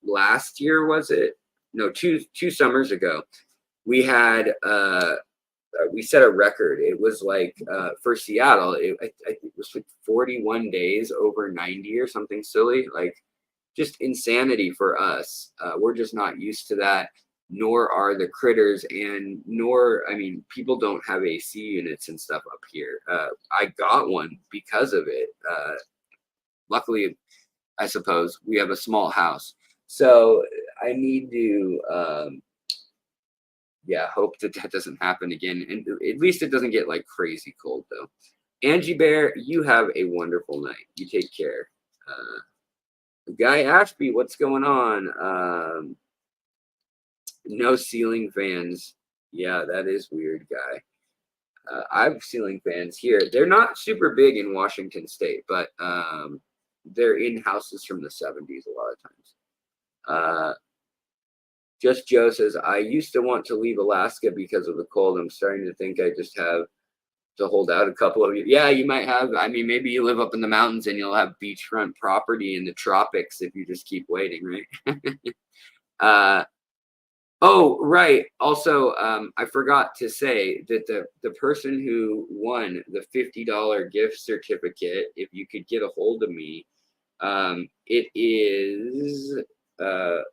Last year, was it? No, two summers ago, we had we set a record. It was like for Seattle, I think it was like 41 days over 90 or something silly, like just insanity for us. We're just not used to that, nor are the critters, and I mean, people don't have AC units and stuff up here. I got one because of it. Luckily, I suppose we have a small house, so I need to hope that doesn't happen again, and at least it doesn't get like crazy cold though. Angie Bear, you have a wonderful night. You take care. Guy Ashby, what's going on? No ceiling fans. Yeah, that is weird, Guy. I have ceiling fans here. They're not super big in Washington State, but they're in houses from the 70s a lot of times. Just Joe says, I used to want to leave Alaska because of the cold. I'm starting to think I just have to hold out a couple of years. Yeah, you might have. I mean, maybe you live up in the mountains and you'll have beachfront property in the tropics if you just keep waiting, right? Oh, right. Also, I forgot to say that the person who won the $50 gift certificate, if you could get a hold of me, it is dang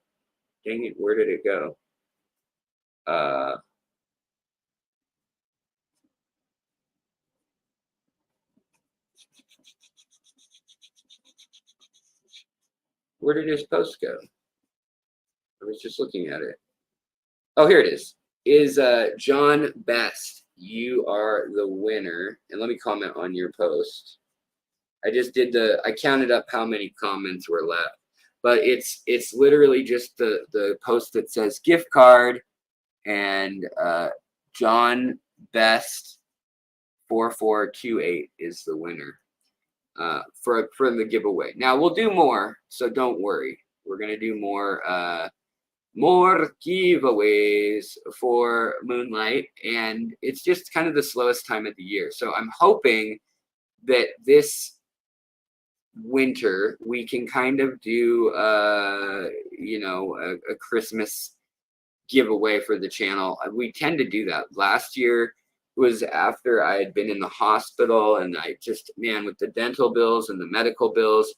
it, where did it go? Uh, where did his post go? I was just looking at it. Oh, here it is. Is John Best. You are the winner. And let me comment on your post. I just did I counted up how many comments were left. But it's literally just the post that says gift card and John Best 4428 is the winner for the giveaway. Now we'll do more, so don't worry. We're gonna do more giveaways for Moonlight, and it's just kind of the slowest time of the year. So I'm hoping that this winter we can kind of do you know, a Christmas giveaway for the channel. We tend to do that. Last year was after I had been in the hospital, and I just, man, with the dental bills and the medical bills,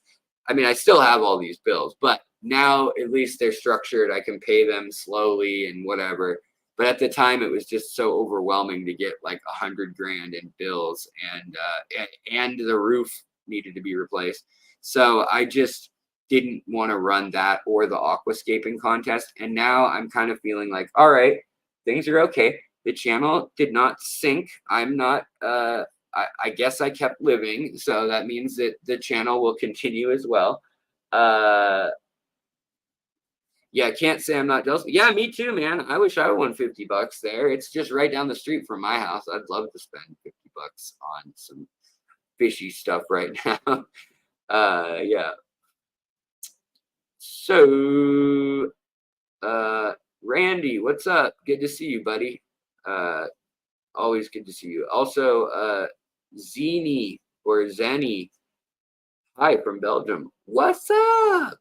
I mean, I still have all these bills, but now at least they're structured. I can pay them slowly and whatever. But at the time, it was just so overwhelming to get like 100 grand in bills, and the roof needed to be replaced. So I just didn't want to run that or the Aquascaping contest. And now I'm kind of feeling like, all right, things are okay. The channel did not sink. I'm not, I guess I kept living. So that means that the channel will continue as well. Yeah, I can't say I'm not jealous. Yeah, me too, man. I wish I won 50 bucks there. It's just right down the street from my house. I'd love to spend 50 bucks on some fishy stuff right now. Yeah. So, Randy, what's up? Good to see you, buddy. Always good to see you. Also, Zini or Zenny, hi from Belgium. What's up?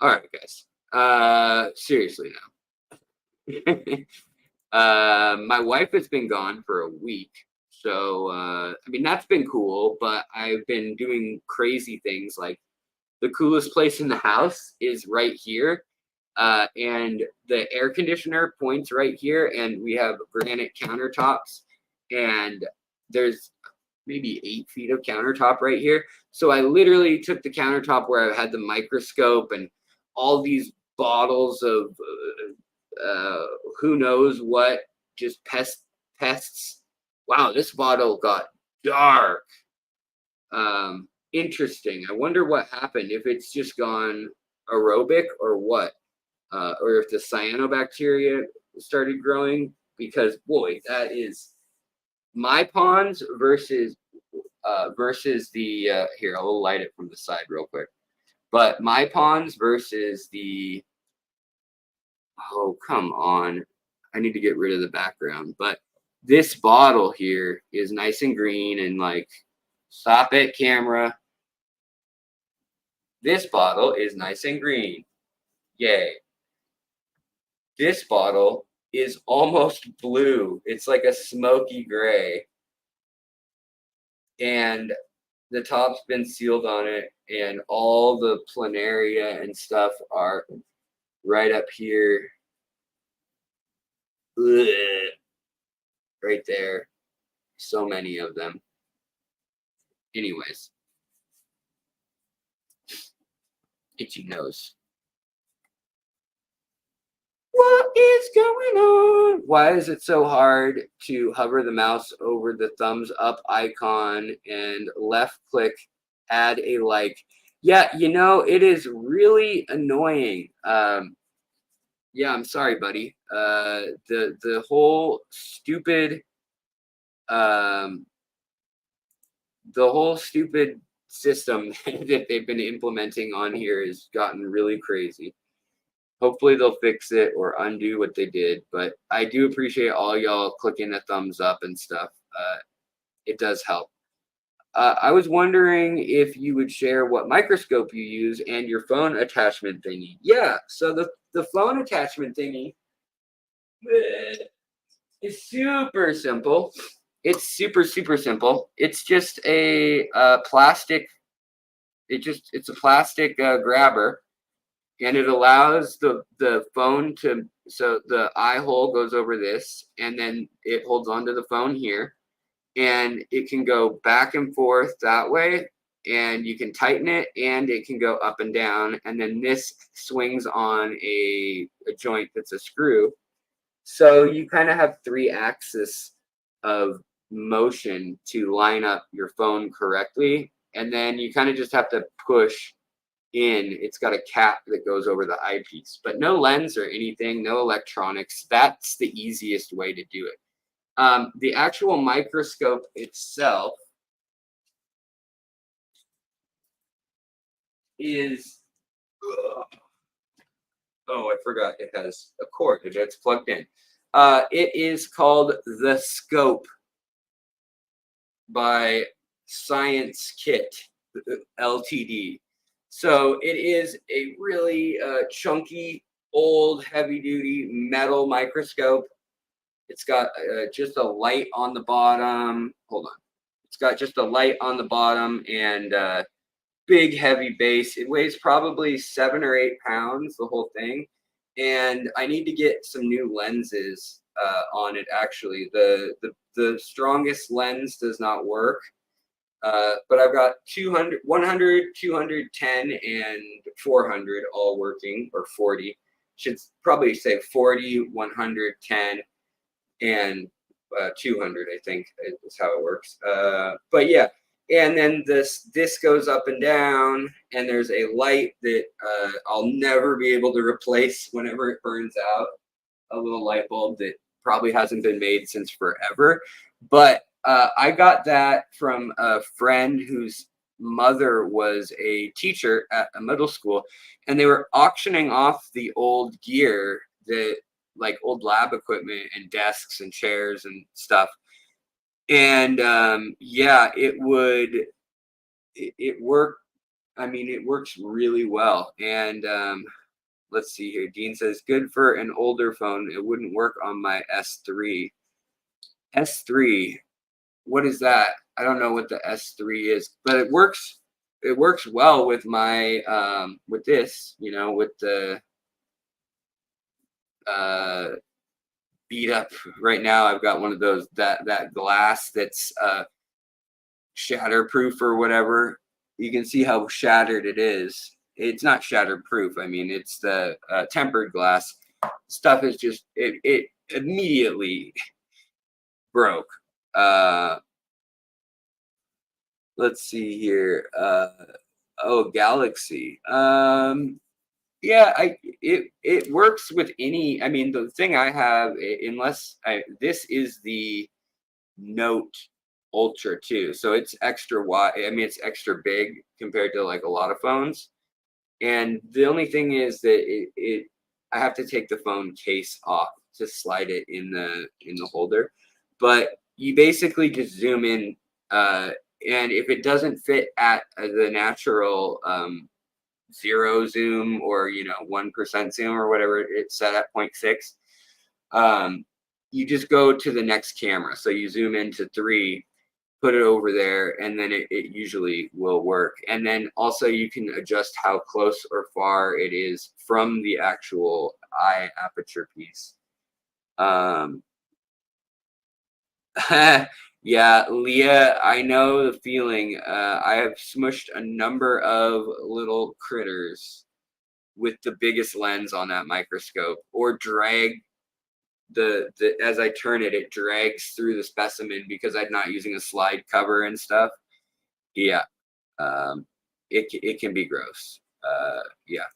All right, guys. Seriously now. My wife has been gone for a week. So, I mean, that's been cool, but I've been doing crazy things. Like the coolest place in the house is right here. And the air conditioner points right here, and we have granite countertops, and there's maybe 8 feet of countertop right here. So I literally took the countertop where I had the microscope and all these bottles of who knows what, just pests. Wow, this bottle got dark. Interesting. I wonder what happened, if it's just gone aerobic or what, or if the cyanobacteria started growing, because boy, that is my ponds versus the here, I'll light it from the side real quick. But my ponds versus the, oh, come on. I need to get rid of the background. But this bottle here is nice and green and like, stop it, camera. This bottle is nice and green. Yay. This bottle is almost blue. It's like a smoky gray. And the top's been sealed on it, and all the planaria and stuff are right up here. Ugh. Right there. So many of them. Anyways. Itchy nose. What is going on? Why is it so hard to hover the mouse over the thumbs up icon and left click, add a like? Yeah, you know, it is really annoying. Yeah, I'm sorry, buddy. The whole stupid system that they've been implementing on here has gotten really crazy. Hopefully they'll fix it or undo what they did, but I do appreciate all y'all clicking a thumbs up and stuff. It does help. I was wondering if you would share what microscope you use and your phone attachment thingy. Yeah, so the phone attachment thingy is super simple. It's super simple. It's just a plastic. It's a plastic grabber, and it allows the phone to, so the eye hole goes over this, and then it holds onto the phone here, and it can go back and forth that way, and you can tighten it, and it can go up and down, and then this swings on a joint that's a screw. So you kind of have 3 axes of motion to line up your phone correctly, and then you kind of just have to push in. It's got a cap that goes over the eyepiece, but no lens or anything, no electronics. That's the easiest way to do it. The actual microscope itself is, oh, I forgot it has a cord that's plugged in. It is called the Scope by Science Kit Ltd. So it is a really chunky, old, heavy-duty metal microscope. It's got just a light on the bottom. Hold on. It's got just a light on the bottom and big, heavy base. It weighs probably 7 or 8 pounds, the whole thing. And I need to get some new lenses on it, actually. The strongest lens does not work. But I've got 200, 100, 210, and 400 all working, or 40. Should probably say 40, 110, and 200, I think is how it works. But yeah, and then this goes up and down, and there's a light that I'll never be able to replace whenever it burns out. A little light bulb that probably hasn't been made since forever. But I got that from a friend whose mother was a teacher at a middle school, and they were auctioning off the old gear, that like old lab equipment and desks and chairs and stuff. And yeah, it worked. I mean, it works really well. And let's see here. Dean says, good for an older phone. It wouldn't work on my S3. S3, what is that? I don't know what the S3 is, but it works. It works well with my with this, you know, with the beat up. Right now I've got one of those, that glass that's shatterproof or whatever. You can see how shattered it is. It's not shatterproof. I mean, it's the tempered glass. Stuff is just, it immediately broke. Let's see here. Oh, Galaxy. Yeah, it works with any. I mean, the thing I have, this is the Note Ultra 2, so it's extra wide. I mean, it's extra big compared to like a lot of phones. And the only thing is that I have to take the phone case off to slide it in the holder. But you basically just zoom in, and if it doesn't fit at the natural 0 zoom, or 1% zoom, or whatever it's set at 0.6, you just go to the next camera. So you zoom into 3, put it over there, and then it usually will work. And then also you can adjust how close or far it is from the actual eye aperture piece. Yeah, Leah, I know the feeling. I have smushed a number of little critters with the biggest lens on that microscope, or drag as I turn it, it drags through the specimen because I'm not using a slide cover and stuff. Yeah, it can be gross. Yeah.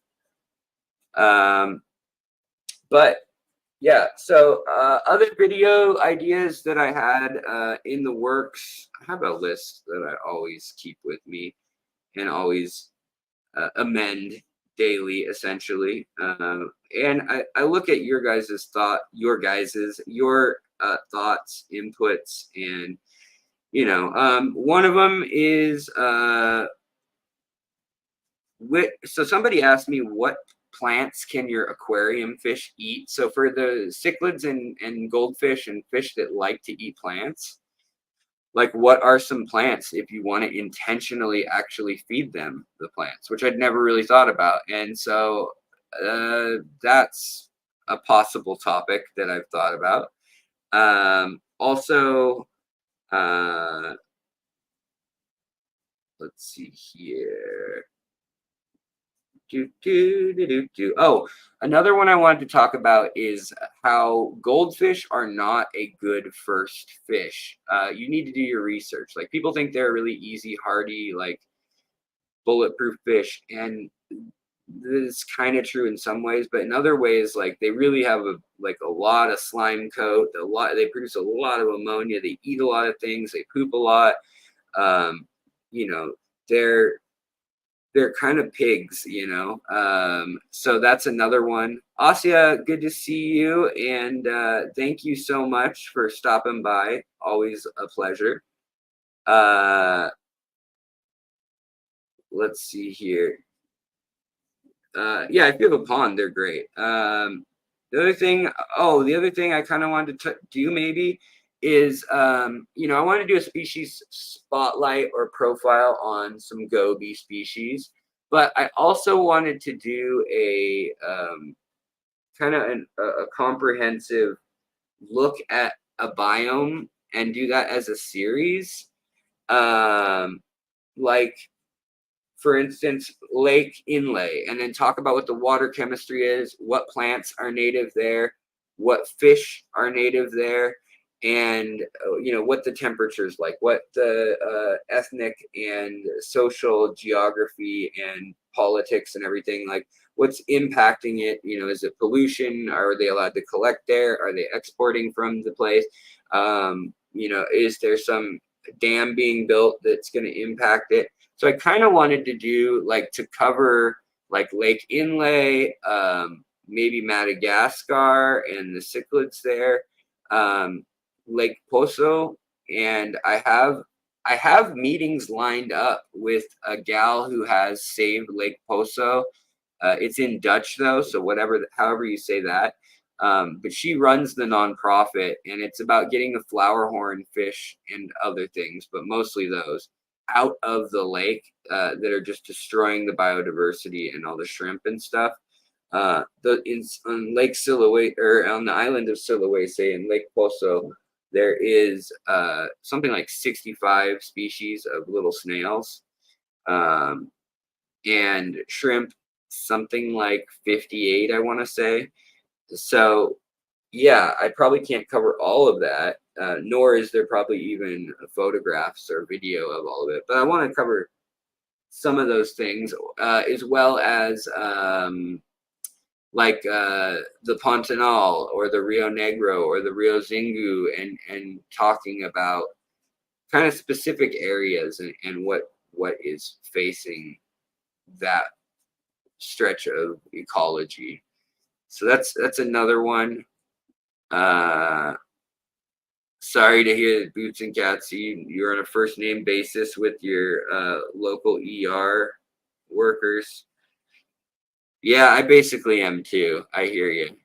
But yeah, so other video ideas that I had in the works, I have a list that I always keep with me and always amend daily, essentially. And I look at your guys' thoughts, inputs, and one of them is so somebody asked me, what plants can your aquarium fish eat? So for the cichlids and goldfish and fish that like to eat plants, like what are some plants if you want to intentionally actually feed them the plants, which I'd never really thought about. And so that's a possible topic that I've thought about. Also, let's see here. Oh, another one I wanted to talk about is how goldfish are not a good first fish. You need to do your research. Like, people think they're a really easy, hardy, like bulletproof fish, and this is kind of true in some ways, but in other ways, like they really have a lot of slime coat. They produce a lot of ammonia. They eat a lot of things. They poop a lot. Um, you know, they're kind of pigs, so that's another one. Asya, good to see you, and thank you so much for stopping by. Always a pleasure. Let's see here. Yeah, if you have a pond, they're great. The other thing I kind of wanted to do maybe is, I want to do a species spotlight or profile on some goby species, but I also wanted to do a kind of a comprehensive look at a biome and do that as a series. Like, for instance, lake inlay, and then talk about what the water chemistry is, what plants are native there, what fish are native there, and what the temperature is like, what the ethnic and social geography and politics and everything, like what's impacting it. Is it pollution? Are they allowed to collect there? Are they exporting from the place? Is there some dam being built that's going to impact it? So I kind of wanted to do to cover like Lake Inlay, maybe Madagascar and the cichlids there, Lake Poso, and I have meetings lined up with a gal who has saved Lake Poso. It's in Dutch though, so however you say that. But she runs the nonprofit, and it's about getting the flowerhorn fish and other things, but mostly those, out of the lake that are just destroying the biodiversity and all the shrimp and stuff. On Lake Silaway, or on the island of Sulawesi and Lake Poso, there is something like 65 species of little snails, and shrimp, something like 58, I want to say. So yeah, I probably can't cover all of that, nor is there probably even photographs or video of all of it. But I want to cover some of those things, as well as the Pantanal or the Rio Negro or the Rio Zingu, and talking about kind of specific areas and what is facing that stretch of ecology. So that's another one. Sorry to hear that Boots and Catsy, you're on a first name basis with your local ER workers. Yeah, I basically am too. I hear you.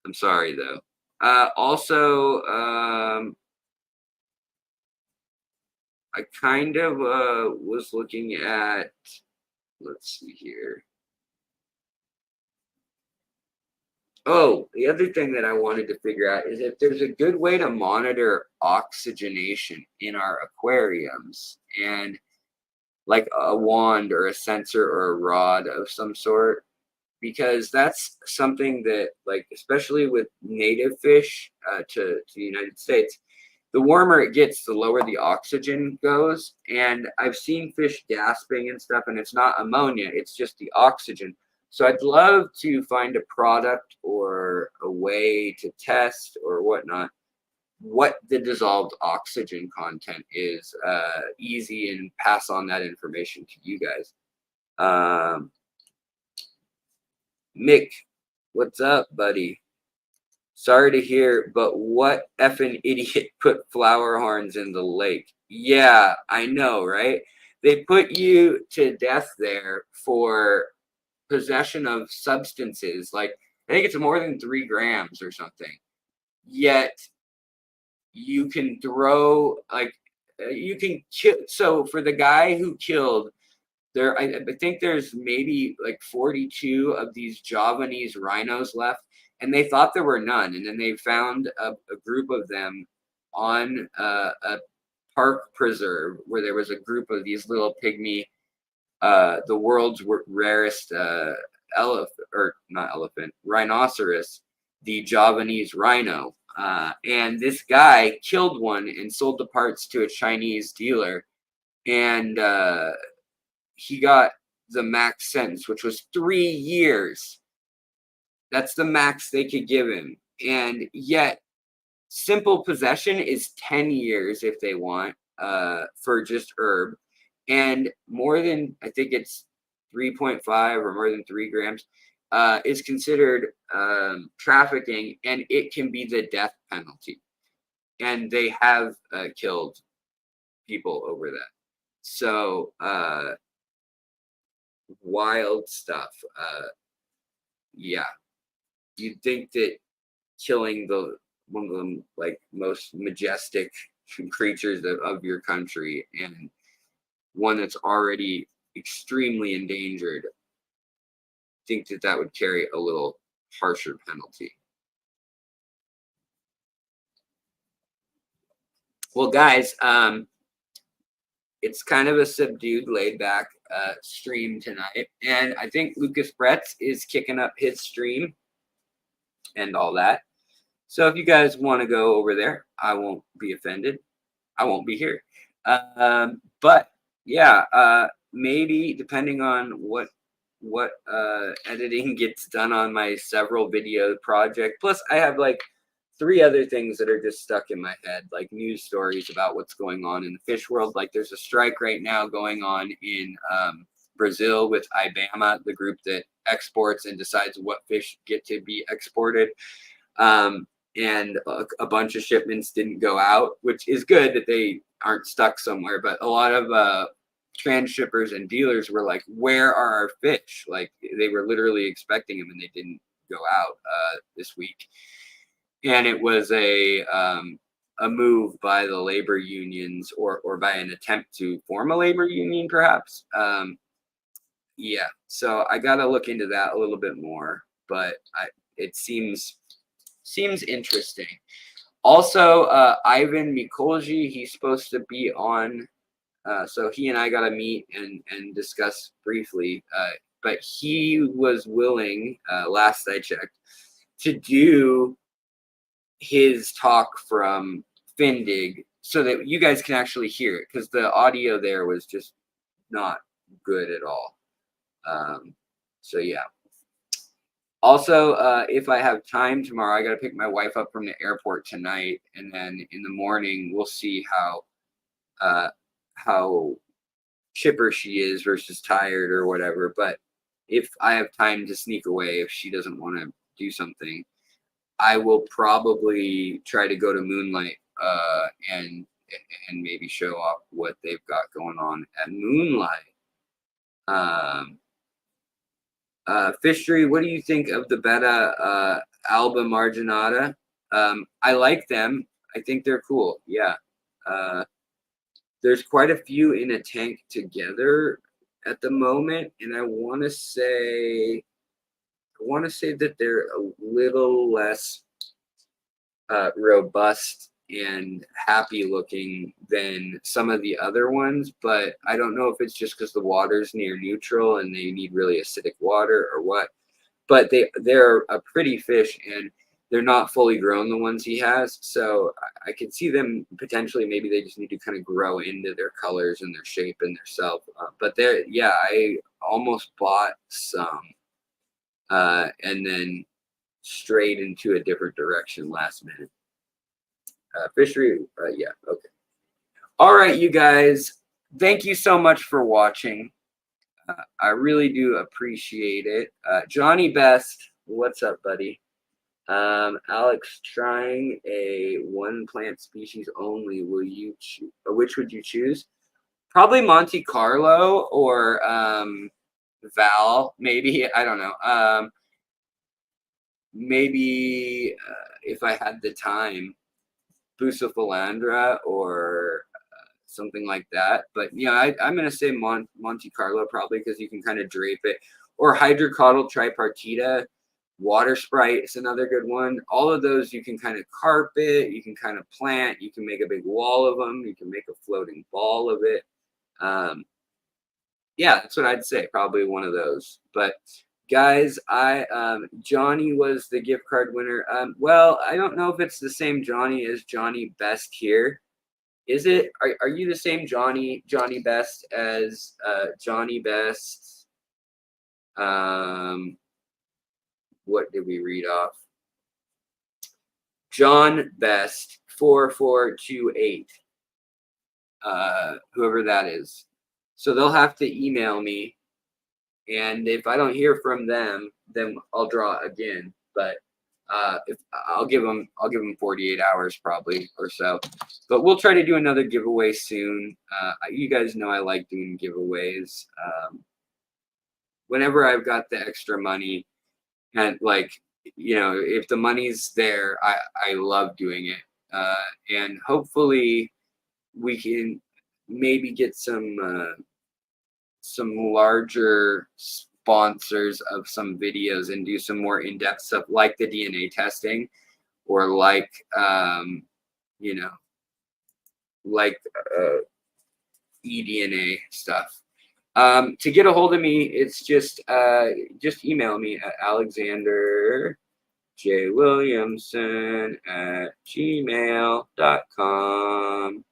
I'm sorry though. Also, I kind of was looking at, let's see here. Oh, the other thing that I wanted to figure out is if there's a good way to monitor oxygenation in our aquariums, and like a wand or a sensor or a rod of some sort, because that's something that, like, especially with native fish to the United States, the warmer it gets, the lower the oxygen goes. And I've seen fish gasping and stuff, and it's not ammonia, it's just the oxygen. So I'd love to find a product or a way to test or whatnot what the dissolved oxygen content is, easy, and pass on that information to you guys. Mick, what's up, buddy? Sorry to hear, but what effing idiot put flower horns in the lake? Yeah, I know, right? They put you to death there for possession of substances. Like, I think it's more than 3 grams or something. Yet you can throw, like, you can kill. So for the guy who killed, there, I think there's maybe like 42 of these Javanese rhinos left, and they thought there were none. And then they found a group of them on a park preserve where there was a group of these little pygmy, the world's rarest elephant, or not elephant, rhinoceros, the Javanese rhino. And this guy killed one and sold the parts to a Chinese dealer. And he got the max sentence, which was 3 years. That's the max they could give him. And yet, simple possession is 10 years if they want, for just herb. And more than, I think it's 3.5 or more than 3 grams, is considered trafficking, and it can be the death penalty. And they have killed people over that. So, wild stuff. Yeah, you'd think that killing one of the like most majestic creatures of your country, and one that's already extremely endangered, think that would carry a little harsher penalty. Well, guys, it's kind of a subdued, laid back stream tonight, and I think Lucas Bretz is kicking up his stream and all that. So if you guys want to go over there, I won't be offended. I won't be here. But yeah, maybe depending on what editing gets done on my several video project. Plus, I have like 3 other things that are just stuck in my head, like news stories about what's going on in the fish world. Like there's a strike right now going on in Brazil with IBAMA, the group that exports and decides what fish get to be exported. And a bunch of shipments didn't go out, which is good that they aren't stuck somewhere. But a lot of transshippers and dealers were like, where are our fish? Like they were literally expecting them and they didn't go out this week. And it was a move by the labor unions, or by an attempt to form a labor union, perhaps. Yeah, so I got to look into that a little bit more, but it seems interesting. Also, Ivan Mikolji, he's supposed to be on, so he and I got to meet and discuss briefly, but he was willing, last I checked, to do his talk from Findig so that you guys can actually hear it, because the audio there was just not good at all. So yeah. Also, if I have time tomorrow, I got to pick my wife up from the airport tonight, and then in the morning we'll see how chipper she is versus tired or whatever. But if I have time to sneak away, if she doesn't want to do something, I will probably try to go to Moonlight and maybe show off what they've got going on at Moonlight. Fishtory, what do you think of the betta alba marginata? I like them. I think they're cool. Yeah. There's quite a few in a tank together at the moment, and I want to say that they're a little less robust and happy looking than some of the other ones, but I don't know if it's just because the water's near neutral and they need really acidic water or what. But they're a pretty fish, and they're not fully grown, the ones he has, so I could see them potentially, maybe they just need to kind of grow into their colors and their shape and their self. But they're, yeah, I almost bought some and then strayed into a different direction last minute. Fishery, yeah, okay. All right, you guys, thank you so much for watching. I really do appreciate it. Johnny Best, what's up, buddy? Alex, trying a one plant species only. Will you choose? Which would you choose? Probably Monte Carlo or Val, maybe. I don't know. Maybe if I had the time, Bucephalandra or something like that. But yeah, I'm gonna say Monte Carlo probably because you can kind of drape it. Or Hydrocotyl tripartita, water sprite is another good one. All of those you can kind of carpet, you can kind of plant, you can make a big wall of them, you can make a floating ball of it. Yeah, that's what I'd say. Probably one of those. But guys, Johnny was the gift card winner. Well, I don't know if it's the same Johnny as Johnny Best here. Is it? Are you the same Johnny Best as Johnny Best? What did we read off? John Best 4428. Whoever that is. So they'll have to email me, and if I don't hear from them, then I'll draw again. But if I'll give them 48 hours probably or so. But we'll try to do another giveaway soon. You guys know I like doing giveaways. Whenever I've got the extra money, and like, if the money's there, I love doing it. And hopefully we can maybe get some larger sponsors of some videos and do some more in-depth stuff like the DNA testing or like like eDNA stuff. To get a hold of me, it's just email me at alexanderjwilliamson@gmail.com.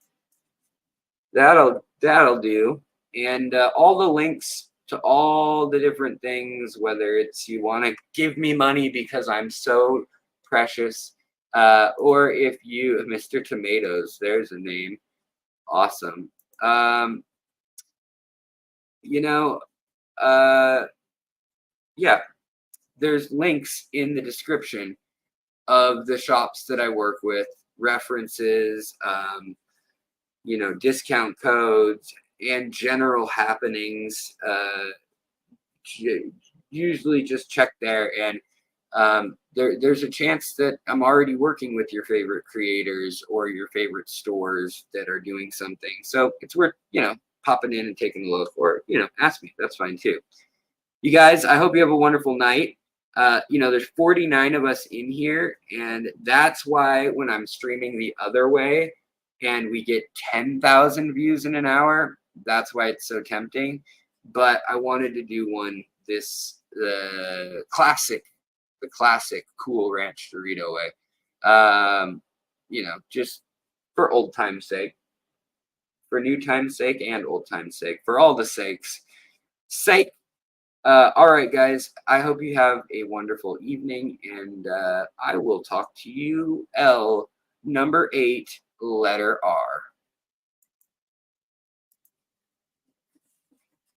That'll do. And all the links to all the different things, whether it's you want to give me money because I'm so precious, or if you, Mr. Tomatoes, there's a name. Awesome. Yeah, there's links in the description of the shops that I work with, references, discount codes, and general happenings. Usually just check there, and there's a chance that I'm already working with your favorite creators or your favorite stores that are doing something. So it's worth, popping in and taking a look, or, ask me. That's fine too. You guys, I hope you have a wonderful night. There's 49 of us in here, and that's why when I'm streaming the other way and we get 10,000 views in an hour, that's why it's so tempting. But I wanted to do one the classic Cool Ranch Dorito way. Just for old time's sake, for new time's sake, and old time's sake, for all the sakes. All right, guys, I hope you have a wonderful evening, and I will talk to you. L number 8, letter R.